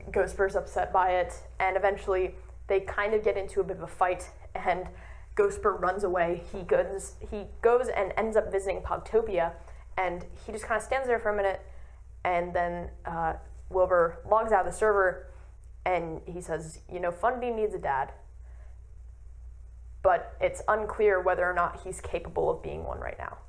Ghostbur's upset by it, and eventually they kind of get into a bit of a fight, and Ghostbur runs away. He goes and ends up visiting Pogtopia, and he just kind of stands there for a minute, and then Wilbur logs out of the server, and he says, you know, Fundy needs a dad, but it's unclear whether or not he's capable of being one right now.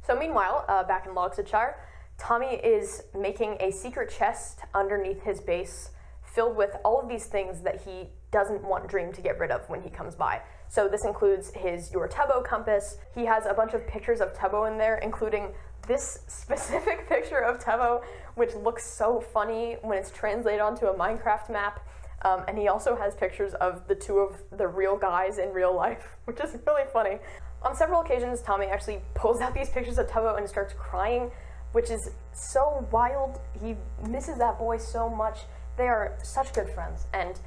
So meanwhile, back in Logsdonshire, Tommy is making a secret chest underneath his base filled with all of these things that he doesn't want Dream to get rid of when he comes by. So this includes his Your Tubbo compass. He has a bunch of pictures of Tubbo in there, including this specific picture of Tubbo, which looks so funny when it's translated onto a Minecraft map. And he also has pictures of the two of the real guys in real life, which is really funny. On several occasions, Tommy actually pulls out these pictures of Tubbo and starts crying, which is so wild. He misses that boy so much. They are such good friends, and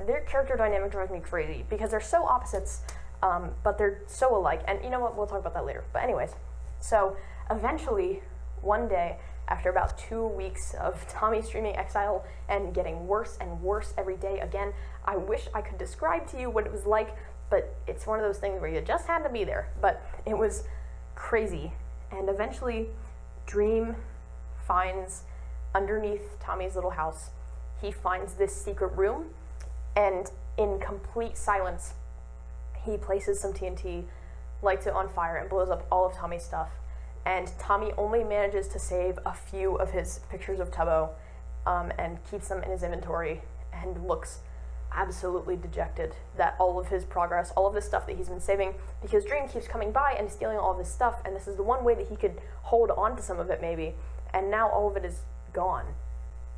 their character dynamic drives me crazy because they're so opposites, but they're so alike. And you know what? We'll talk about that later. But anyways, so eventually, one day, after about 2 weeks of Tommy streaming Exile and getting worse and worse every day again, I wish I could describe to you what it was like, but it's one of those things where you just had to be there. But it was crazy. And eventually, Dream finds underneath Tommy's little house, he finds this secret room, and in complete silence, he places some TNT, lights it on fire, and blows up all of Tommy's stuff. And Tommy only manages to save a few of his pictures of Tubbo, and keeps them in his inventory, and looks absolutely dejected that all of his progress, all of this stuff that he's been saving, because Dream keeps coming by and stealing all of his stuff, and this is the one way that he could hold on to some of it maybe, and now all of it is gone.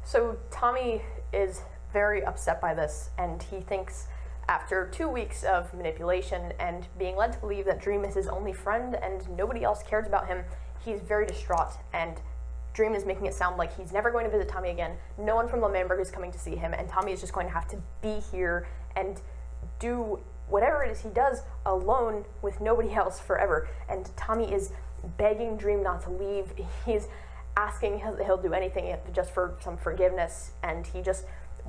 So Tommy is very upset by this, and he thinks after 2 weeks of manipulation and being led to believe that Dream is his only friend and nobody else cares about him, he's very distraught, and Dream is making it sound like he's never going to visit Tommy again. No one from L'Manberg is coming to see him, and Tommy is just going to have to be here and do whatever it is he does alone with nobody else forever. And Tommy is begging Dream not to leave. He's asking he'll do anything just for some forgiveness, and he just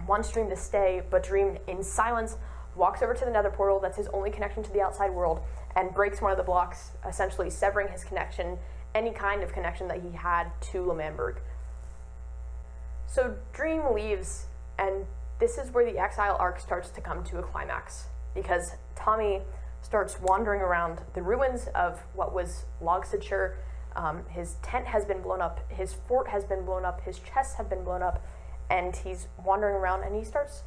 wants Dream to stay, but Dream, in silence, walks over to the nether portal that's his only connection to the outside world and breaks one of the blocks, essentially severing his connection, any kind of connection that he had to L'Manberg. So Dream leaves, and this is where the Exile arc starts to come to a climax, because Tommy starts wandering around the ruins of what was Logsdonshire. His tent has been blown up, his fort has been blown up, his chests have been blown up, and he's wandering around, and he starts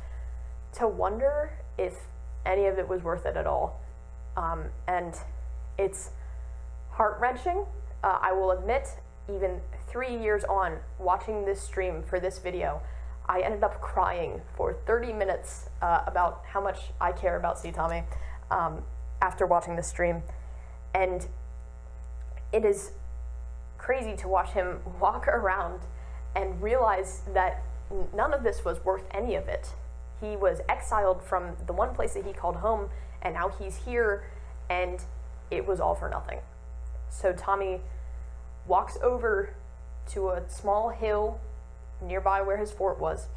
to wonder if any of it was worth it at all. And it's heart-wrenching. I will admit, even 3 years on, watching this stream for this video, I ended up crying for 30 minutes about how much I care about C. Tommy after watching this stream. And it is crazy to watch him walk around and realize that none of this was worth any of it. He was exiled from the one place that he called home, and now he's here, and it was all for nothing. So Tommy walks over to a small hill nearby where his fort was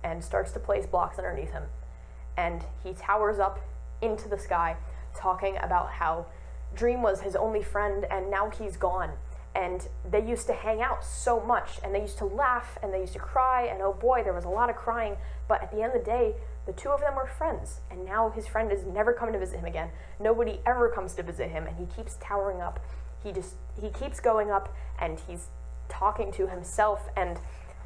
and starts to place blocks underneath him. And he towers up into the sky, talking about how Dream was his only friend, and now he's gone. And they used to hang out so much, and they used to laugh, and they used to cry, and oh boy, there was a lot of crying, but at the end of the day, the two of them were friends, and now his friend is never coming to visit him again. Nobody ever comes to visit him, and he keeps towering up. He keeps going up, and he's talking to himself, and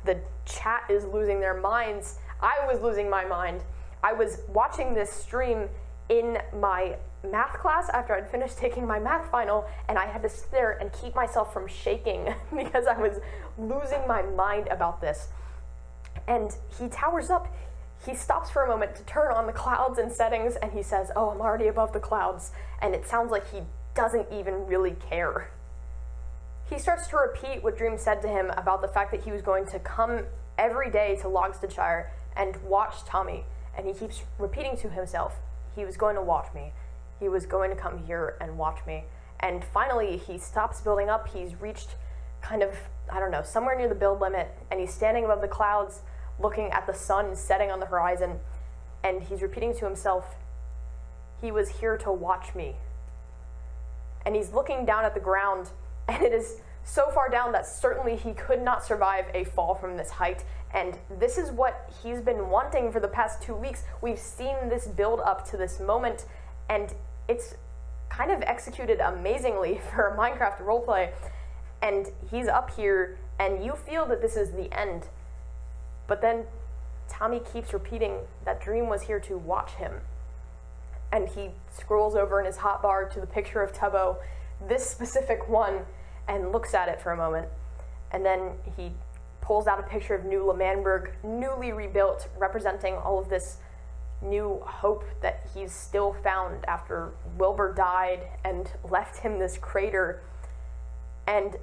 the chat is losing their minds. I was losing my mind. I was watching this stream in my math class after I'd finished taking my math final, and I had to sit there and keep myself from shaking because I was losing my mind about this. And he towers up. He stops for a moment to turn on the clouds and settings, and he says, "Oh, I'm already above the clouds." And it sounds like he doesn't even really care. He starts to repeat what Dream said to him about the fact that he was going to come every day to Logstonshire and watch Tommy. And he keeps repeating to himself, he was going to watch me. He was going to come here and watch me. And finally, he stops building up. He's reached kind of, I don't know, somewhere near the build limit, and he's standing above the clouds looking at the sun setting on the horizon, and he's repeating to himself, he was here to watch me. And he's looking down at the ground, and it is so far down that certainly he could not survive a fall from this height. And this is what he's been wanting for the past 2 weeks. We've seen this build up to this moment, and it's kind of executed amazingly for a Minecraft roleplay. And he's up here, and you feel that this is the end. But then Tommy keeps repeating that Dream was here to watch him. And he scrolls over in his hotbar to the picture of Tubbo, this specific one, and looks at it for a moment. And then he pulls out a picture of New L'Manberg, newly rebuilt, representing all of this new hope that he's still found after Wilbur died and left him this crater. And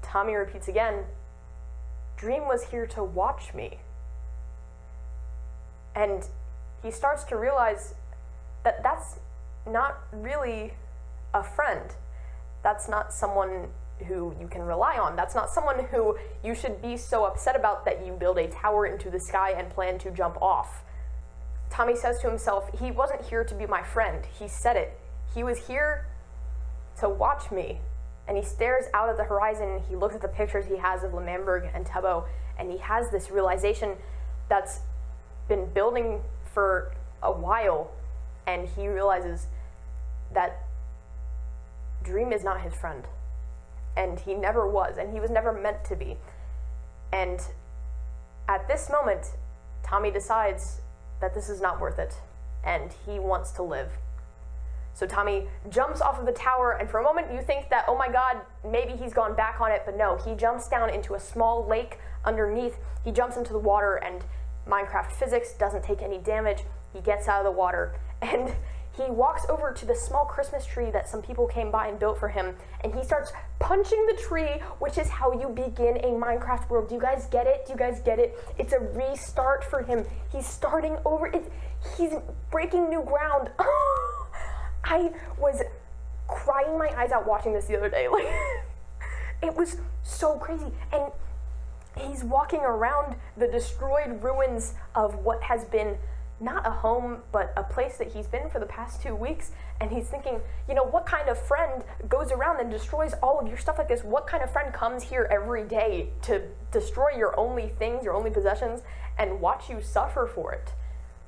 Tommy repeats again, Dream was here to watch me. And he starts to realize that that's not really a friend. That's not someone who you can rely on. That's not someone who you should be so upset about that you build a tower into the sky and plan to jump off. Tommy says to himself, he wasn't here to be my friend. He said it. He was here to watch me. And he stares out at the horizon. He looks at the pictures he has of L'Manberg and Tubbo, and he has this realization that's been building for a while, and he realizes that Dream is not his friend. And he never was, and he was never meant to be. And at this moment, Tommy decides that this is not worth it, and he wants to live. So Tommy jumps off of the tower, and for a moment you think that, oh my god, maybe he's gone back on it, but no, he jumps down into a small lake underneath. He jumps into the water, and Minecraft physics doesn't take any damage. He gets out of the water, and he walks over to the small Christmas tree that some people came by and built for him, and he starts punching the tree, which is how you begin a Minecraft world. Do you guys get it? Do you guys get it? It's a restart for him. He's starting over. He's breaking new ground. I was crying my eyes out watching this the other day. Like, it was so crazy. And he's walking around the destroyed ruins of what has been not a home, but a place that he's been for the past 2 weeks, and he's thinking, you know, what kind of friend goes around and destroys all of your stuff like this? What kind of friend comes here every day to destroy your only things, your only possessions, and watch you suffer for it?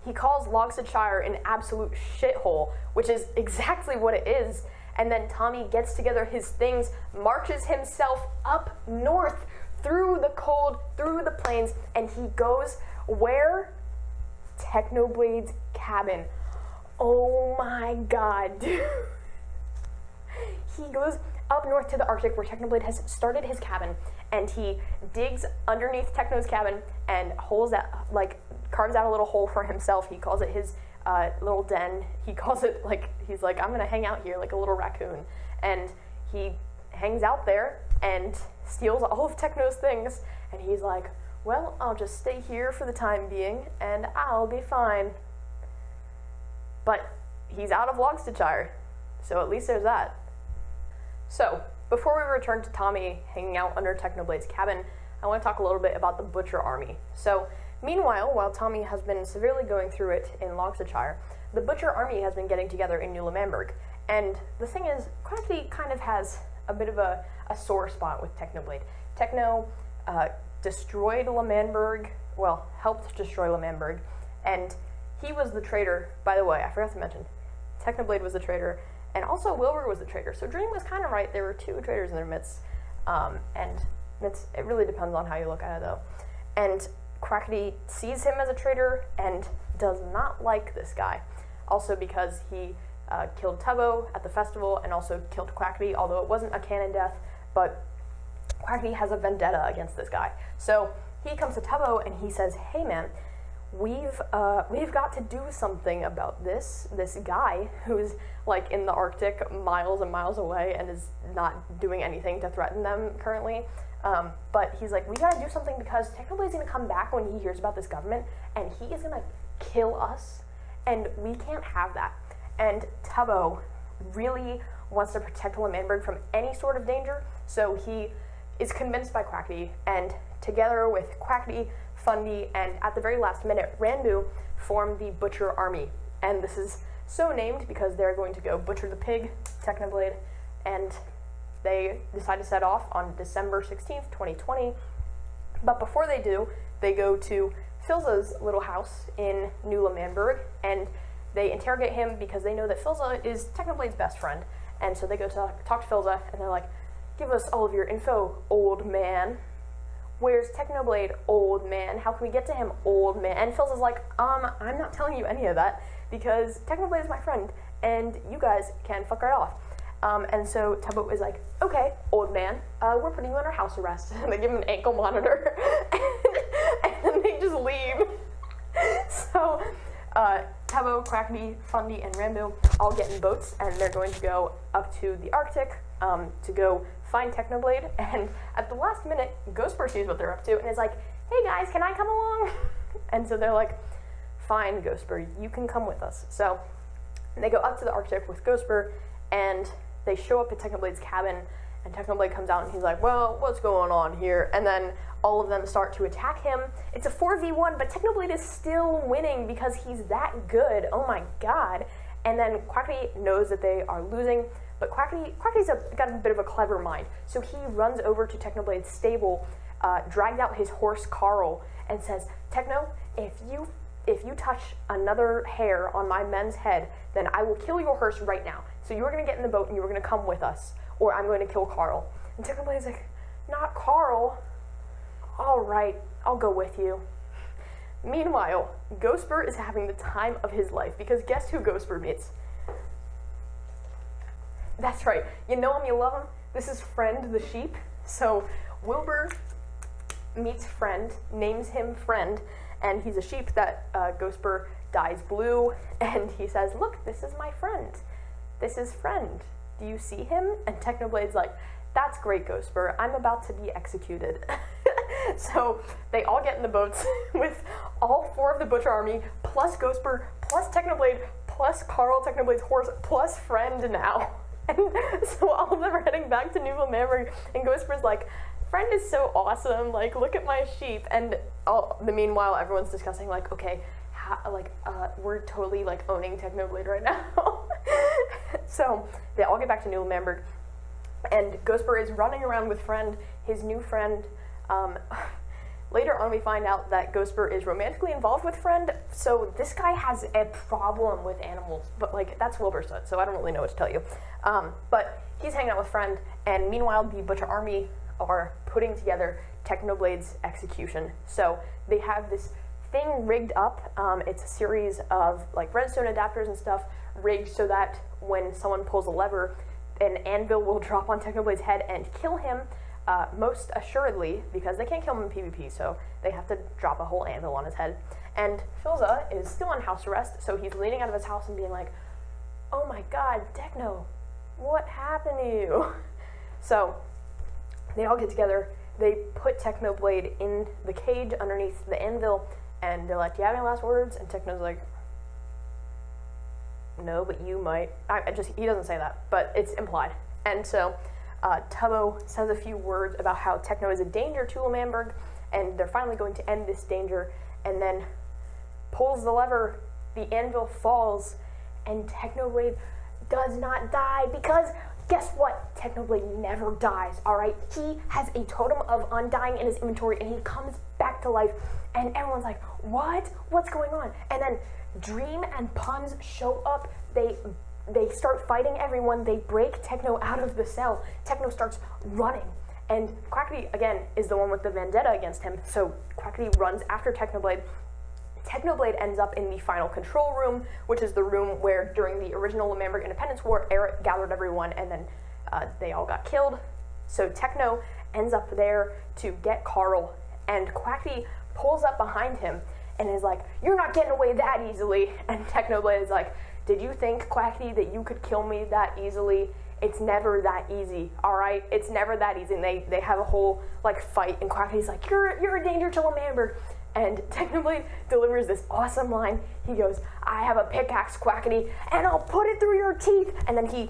He calls Logstonshire an absolute shithole, which is exactly what it is. And then Tommy gets together his things, marches himself up north through the cold, through the plains, and he goes where? Technoblade's cabin. Oh my god, dude. He goes up north to the Arctic where Technoblade has started his cabin, and he digs underneath Techno's cabin and carves out a little hole for himself. He calls it his little den. He calls it, he's like, I'm gonna hang out here like a little raccoon. And he hangs out there and steals all of Techno's things, and he's like, well, I'll just stay here for the time being, and I'll be fine. But he's out of Logstonshire, so at least there's that. So, before we return to Tommy hanging out under Technoblade's cabin, I want to talk a little bit about the Butcher Army. So, meanwhile, while Tommy has been severely going through it in Logstonshire, the Butcher Army has been getting together in New L'Manberg, And the thing is, Quackity kind of has a bit of a sore spot with Technoblade. Techno destroyed L'Manberg, well, helped destroy L'Manberg, and he was the traitor. By the way, I forgot to mention, Technoblade was the traitor, and also Wilbur was the traitor. So Dream was kind of right. There were two traitors in their midst, and it really depends on how you look at it, though. And Quackity sees him as a traitor and does not like this guy. Also because he killed Tubbo at the festival and also killed Quackity, although it wasn't a canon death, but Quackity has a vendetta against this guy. So he comes to Tubbo and he says, hey man, we've got to do something about this guy who's like in the Arctic miles and miles away and is not doing anything to threaten them currently. But he's like, we gotta do something because Technoblade's gonna come back when he hears about this government and he is gonna kill us, and we can't have that. And Tubbo really wants to protect L'Manberg from any sort of danger, so he is convinced by Quackity, and together with Quackity, Fundy, and at the very last minute, Ranbu form the Butcher Army. And this is so named because they're going to go butcher the pig, Technoblade, and they decide to set off on December 16th, 2020. But before they do, they go to Filza's little house in New L'Manberg, and they interrogate him because they know that Filza is Technoblade's best friend. And so they go to talk to Filza, and they're like, give us all of your info, old man. Where's Technoblade, old man? How can we get to him, old man? And Filza's like, I'm not telling you any of that because Technoblade is my friend, and you guys can fuck right off. And so Tubbo is like, okay, old man, we're putting you under house arrest. And they give him an ankle monitor, and then they just leave. So Tubbo, Quackity, Fundy, and Ranbu all get in boats, and they're going to go up to the Arctic to go find Technoblade. And at the last minute, Ghostbur sees what they're up to and is like, hey guys, can I come along? And so they're like, fine, Ghostbur, you can come with us. So they go up to the Arctic with Ghostbur, and they show up at Technoblade's cabin, and Technoblade comes out and he's like, well, what's going on here? And then all of them start to attack him. It's a 4v1, but Technoblade is still winning because he's that good. Oh my god. And then Quackity knows that they are losing, but Quackity's got a bit of a clever mind. So he runs over to Technoblade's stable, drags out his horse Carl, and says, Techno, if you touch another hair on my men's head, then I will kill your horse right now. So you're going to get in the boat and you're going to come with us, or I'm going to kill Carl. And Technoblade's like, not Carl. All right, I'll go with you. Meanwhile, Ghostbur is having the time of his life, because guess who Ghostbur meets? That's right, you know him, you love him. This is Friend the sheep. So Wilbur meets Friend, names him Friend, and he's a sheep that Ghostbur dyes blue, and he says, look, this is my friend. This is Friend. Do you see him? And Technoblade's like, that's great, Ghostbur. I'm about to be executed. So they all get in the boats with all four of the Butcher Army, plus Ghostbur, plus Technoblade, plus Carl, Technoblade's horse, plus Friend now. And so all of them are heading back to New L'Manberg, and Ghostbur's like, Friend is so awesome, like, look at my sheep. And meanwhile, everyone's discussing, like, okay, we're totally, like, owning Technoblade right now. So they all get back to New L'Manberg, and Ghostbur is running around with Friend, his new friend. Later on, we find out that Ghostbur is romantically involved with Friend, so this guy has a problem with animals, but, like, that's Wilbur's son, so I don't really know what to tell you. But he's hanging out with Friend, and meanwhile, the Butcher Army are putting together Technoblade's execution. So they have this thing rigged up. It's a series of, like, redstone adapters and stuff rigged so that when someone pulls a lever, an anvil will drop on Technoblade's head and kill him, most assuredly, because they can't kill him in PvP, so they have to drop a whole anvil on his head. And Filza is still on house arrest, so he's leaning out of his house and being like, oh my god, Techno, what happened to you? So they all get together, they put Technoblade in the cage underneath the anvil, and they're like, do you have any last words? And Techno's like, no, but you might. He doesn't say that, but it's implied. And so Tubbo says a few words about how Techno is a danger to L'Manberg, and they're finally going to end this danger, and then pulls the lever, the anvil falls, and Technoblade does not die because guess what? Technoblade never dies, alright? He has a totem of undying in his inventory and he comes back to life and everyone's like, what? What's going on? And then Dream and Puns show up. They start fighting everyone. They break Techno out of the cell. Techno starts running. And Quackity, again, is the one with the vendetta against him. So Quackity runs after Technoblade. Technoblade ends up in the final control room, which is the room where during the original Lemberg Independence War, Eric gathered everyone and then they all got killed. So Techno ends up there to get Carl, and Quackity pulls up behind him and is like, you're not getting away that easily. And Technoblade is like, did you think, Quackity, that you could kill me that easily? It's never that easy, all right? It's never that easy. And they have a whole like fight, and Quackity's like, you're a danger to Lemberg. And Technoblade delivers this awesome line. He goes, I have a pickaxe, Quackity, and I'll put it through your teeth. And then he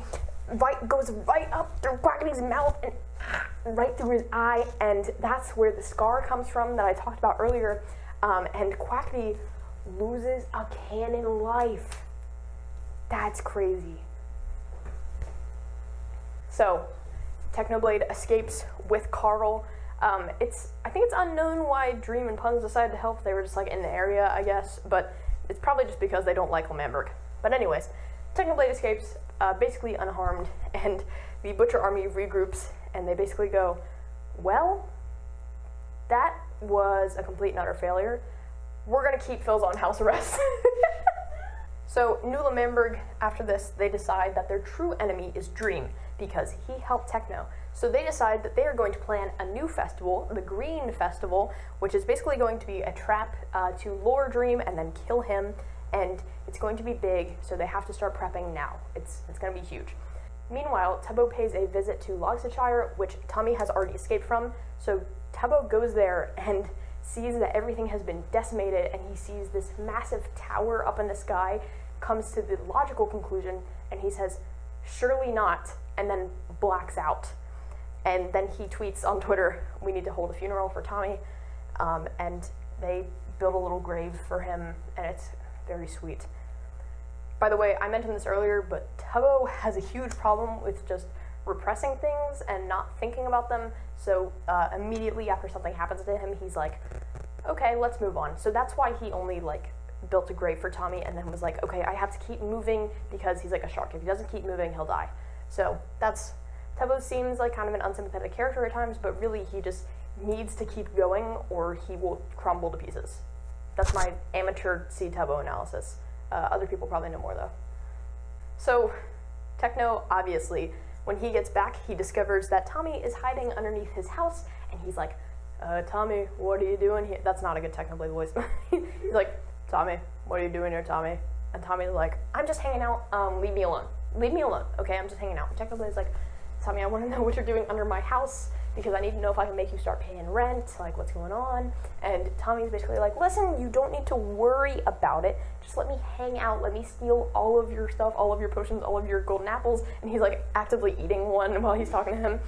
goes right up through Quackity's mouth and right through his eye. And that's where the scar comes from that I talked about earlier. And Quackity loses a canon life. That's crazy. So, Technoblade escapes with Carl. I think it's unknown why Dream and Puns decided to help. They were just like in the area, I guess, but it's probably just because they don't like Lemberg. But anyways, Technoblade escapes basically unharmed, and the Butcher Army regroups, and they basically go, well, that was a complete and utter failure. We're gonna keep Phil's on house arrest. So, New Lemberg, after this, they decide that their true enemy is Dream, because he helped Techno. So they decide that they are going to plan a new festival, the Green Festival, which is basically going to be a trap to lure Dream and then kill him, and it's going to be big, so they have to start prepping now. It's going to be huge. Meanwhile, Tubbo pays a visit to Logsashire, which Tommy has already escaped from, so Tubbo goes there and sees that everything has been decimated, and he sees this massive tower up in the sky, comes to the logical conclusion, and he says, surely not, and then blacks out. And then he tweets on Twitter, we need to hold a funeral for Tommy, and they build a little grave for him, and it's very sweet. By the way, I mentioned this earlier, but Tubbo has a huge problem with just repressing things and not thinking about them, so immediately after something happens to him, he's like, okay, let's move on. So that's why he only built a grave for Tommy and then was like, okay, I have to keep moving because he's like a shark. If he doesn't keep moving, he'll die. So Tubbo seems like kind of an unsympathetic character at times, but really he just needs to keep going or he will crumble to pieces. That's my amateur C Tubbo analysis. Other people probably know more though. So Techno, obviously, when he gets back, he discovers that Tommy is hiding underneath his house, and he's like, Tommy, what are you doing here? That's not a good Technoblade voice. He's like, Tommy, what are you doing here, Tommy? And Tommy's like, I'm just hanging out, leave me alone. Leave me alone, okay, I'm just hanging out. And Technoblade's like, Tommy, I want to know what you're doing under my house, because I need to know if I can make you start paying rent, like, what's going on? And Tommy's basically like, listen, you don't need to worry about it, just let me hang out, let me steal all of your stuff, all of your potions, all of your golden apples, and he's, like, actively eating one while he's talking to him.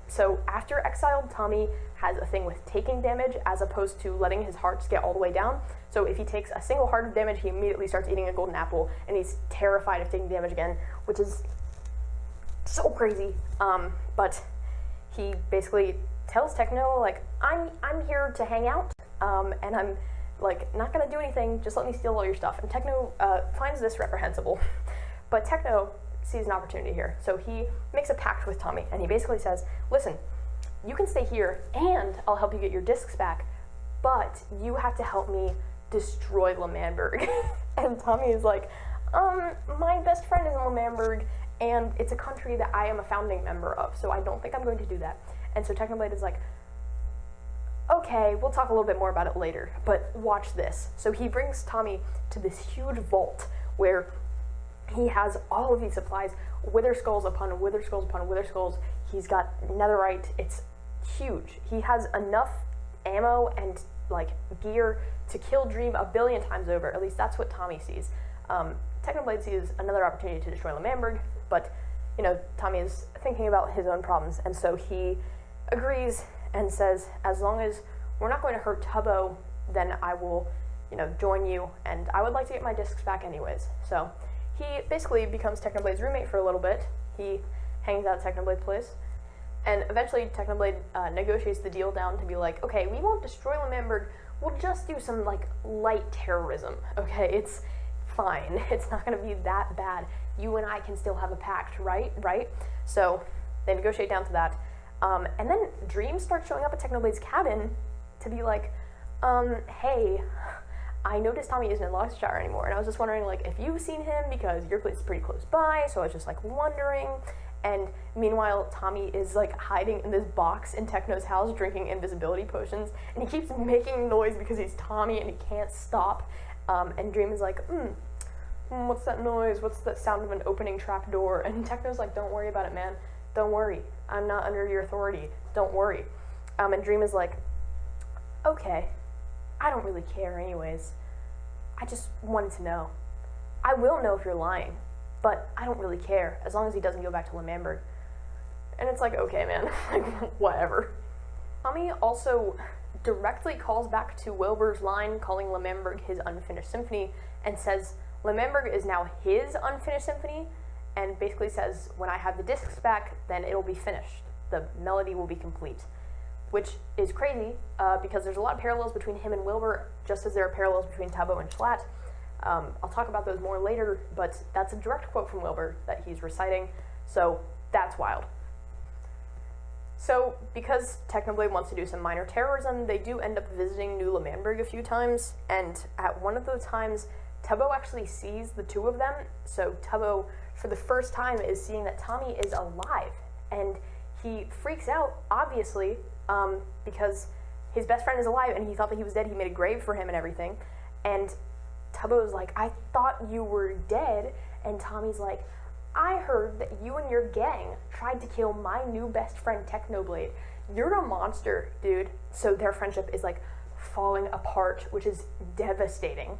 So after Exiled, Tommy has a thing with taking damage as opposed to letting his hearts get all the way down. So if he takes a single heart of damage, he immediately starts eating a golden apple, and he's terrified of taking damage again, which is so crazy. But he basically tells Techno, like, I'm here to hang out, and I'm, like, not gonna do anything, just let me steal all your stuff. And Techno finds this reprehensible. But Techno sees an opportunity here. So he makes a pact with Tommy, and he basically says, listen, you can stay here, and I'll help you get your discs back, but you have to help me destroy Lemberg. And Tommy is like, my best friend is in Lemberg, and it's a country that I am a founding member of, so I don't think I'm going to do that. And so Technoblade is like, okay, we'll talk a little bit more about it later, but watch this. So he brings Tommy to this huge vault where he has all of these supplies, wither skulls upon wither skulls upon wither skulls. He's got netherite. It's huge. He has enough ammo and like gear to kill Dream a billion times over. At least that's what Tommy sees. Technoblade sees another opportunity to destroy Lemberg, but you know, Tommy is thinking about his own problems, and so he agrees and says, as long as we're not going to hurt Tubbo, then I will, you know, join you, and I would like to get my discs back anyways. So he basically becomes Technoblade's roommate for a little bit. He hangs out at Technoblade's place, and eventually Technoblade negotiates the deal down to be like, okay, we won't destroy Lemberg, we'll just do some, like, light terrorism, okay? It's fine. It's not going to be that bad. You and I can still have a pact, right? So they negotiate down to that. And then Dream starts showing up at Technoblade's cabin to be like, hey, I noticed Tommy isn't in Lockshire anymore, and I was just wondering, like, if you've seen him, because your place is pretty close by, so I was just, like, wondering. And meanwhile, Tommy is, like, hiding in this box in Techno's house drinking invisibility potions, and he keeps making noise because he's Tommy and he can't stop. And Dream is like, what's that noise? What's that sound of an opening trap door? And Techno's like, don't worry about it, man. Don't worry. I'm not under your authority. Don't worry. And Dream is like, okay, I don't really care anyways. I just wanted to know. I will know if you're lying, but I don't really care, as long as he doesn't go back to Lemberg. And it's like, okay, man, like, whatever. Tommy also directly calls back to Wilbur's line, calling Lemberg his unfinished symphony, and says Lemberg is now his unfinished symphony, and basically says, when I have the discs back, then it'll be finished. The melody will be complete. Which is crazy, because there's a lot of parallels between him and Wilbur, just as there are parallels between Tubbo and Schlatt. I'll talk about those more later, but that's a direct quote from Wilbur that he's reciting, so that's wild. So, because Technoblade wants to do some minor terrorism, they do end up visiting New Lemberg a few times, and at one of those times, Tubbo actually sees the two of them, so Tubbo, for the first time, is seeing that Tommy is alive, and he freaks out, obviously, because his best friend is alive, and he thought that he was dead. He made a grave for him and everything, and Tubbo's like, I thought you were dead, and Tommy's like, I heard that you and your gang tried to kill my new best friend, Technoblade. You're a monster, dude. So their friendship is, like, falling apart, which is devastating.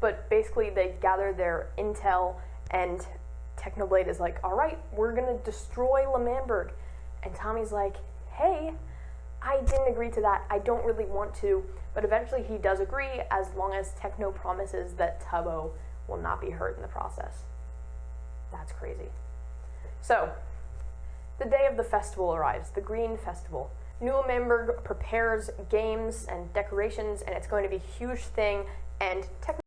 But basically, they gather their intel, and Technoblade is like, all right, we're gonna destroy Lemberg. And Tommy's like, hey, I didn't agree to that. I don't really want to. But eventually he does agree, as long as Techno promises that Tubbo will not be hurt in the process. That's crazy. So, the day of the festival arrives, the Green Festival. New Lemberg prepares games and decorations, and it's going to be a huge thing, and Techno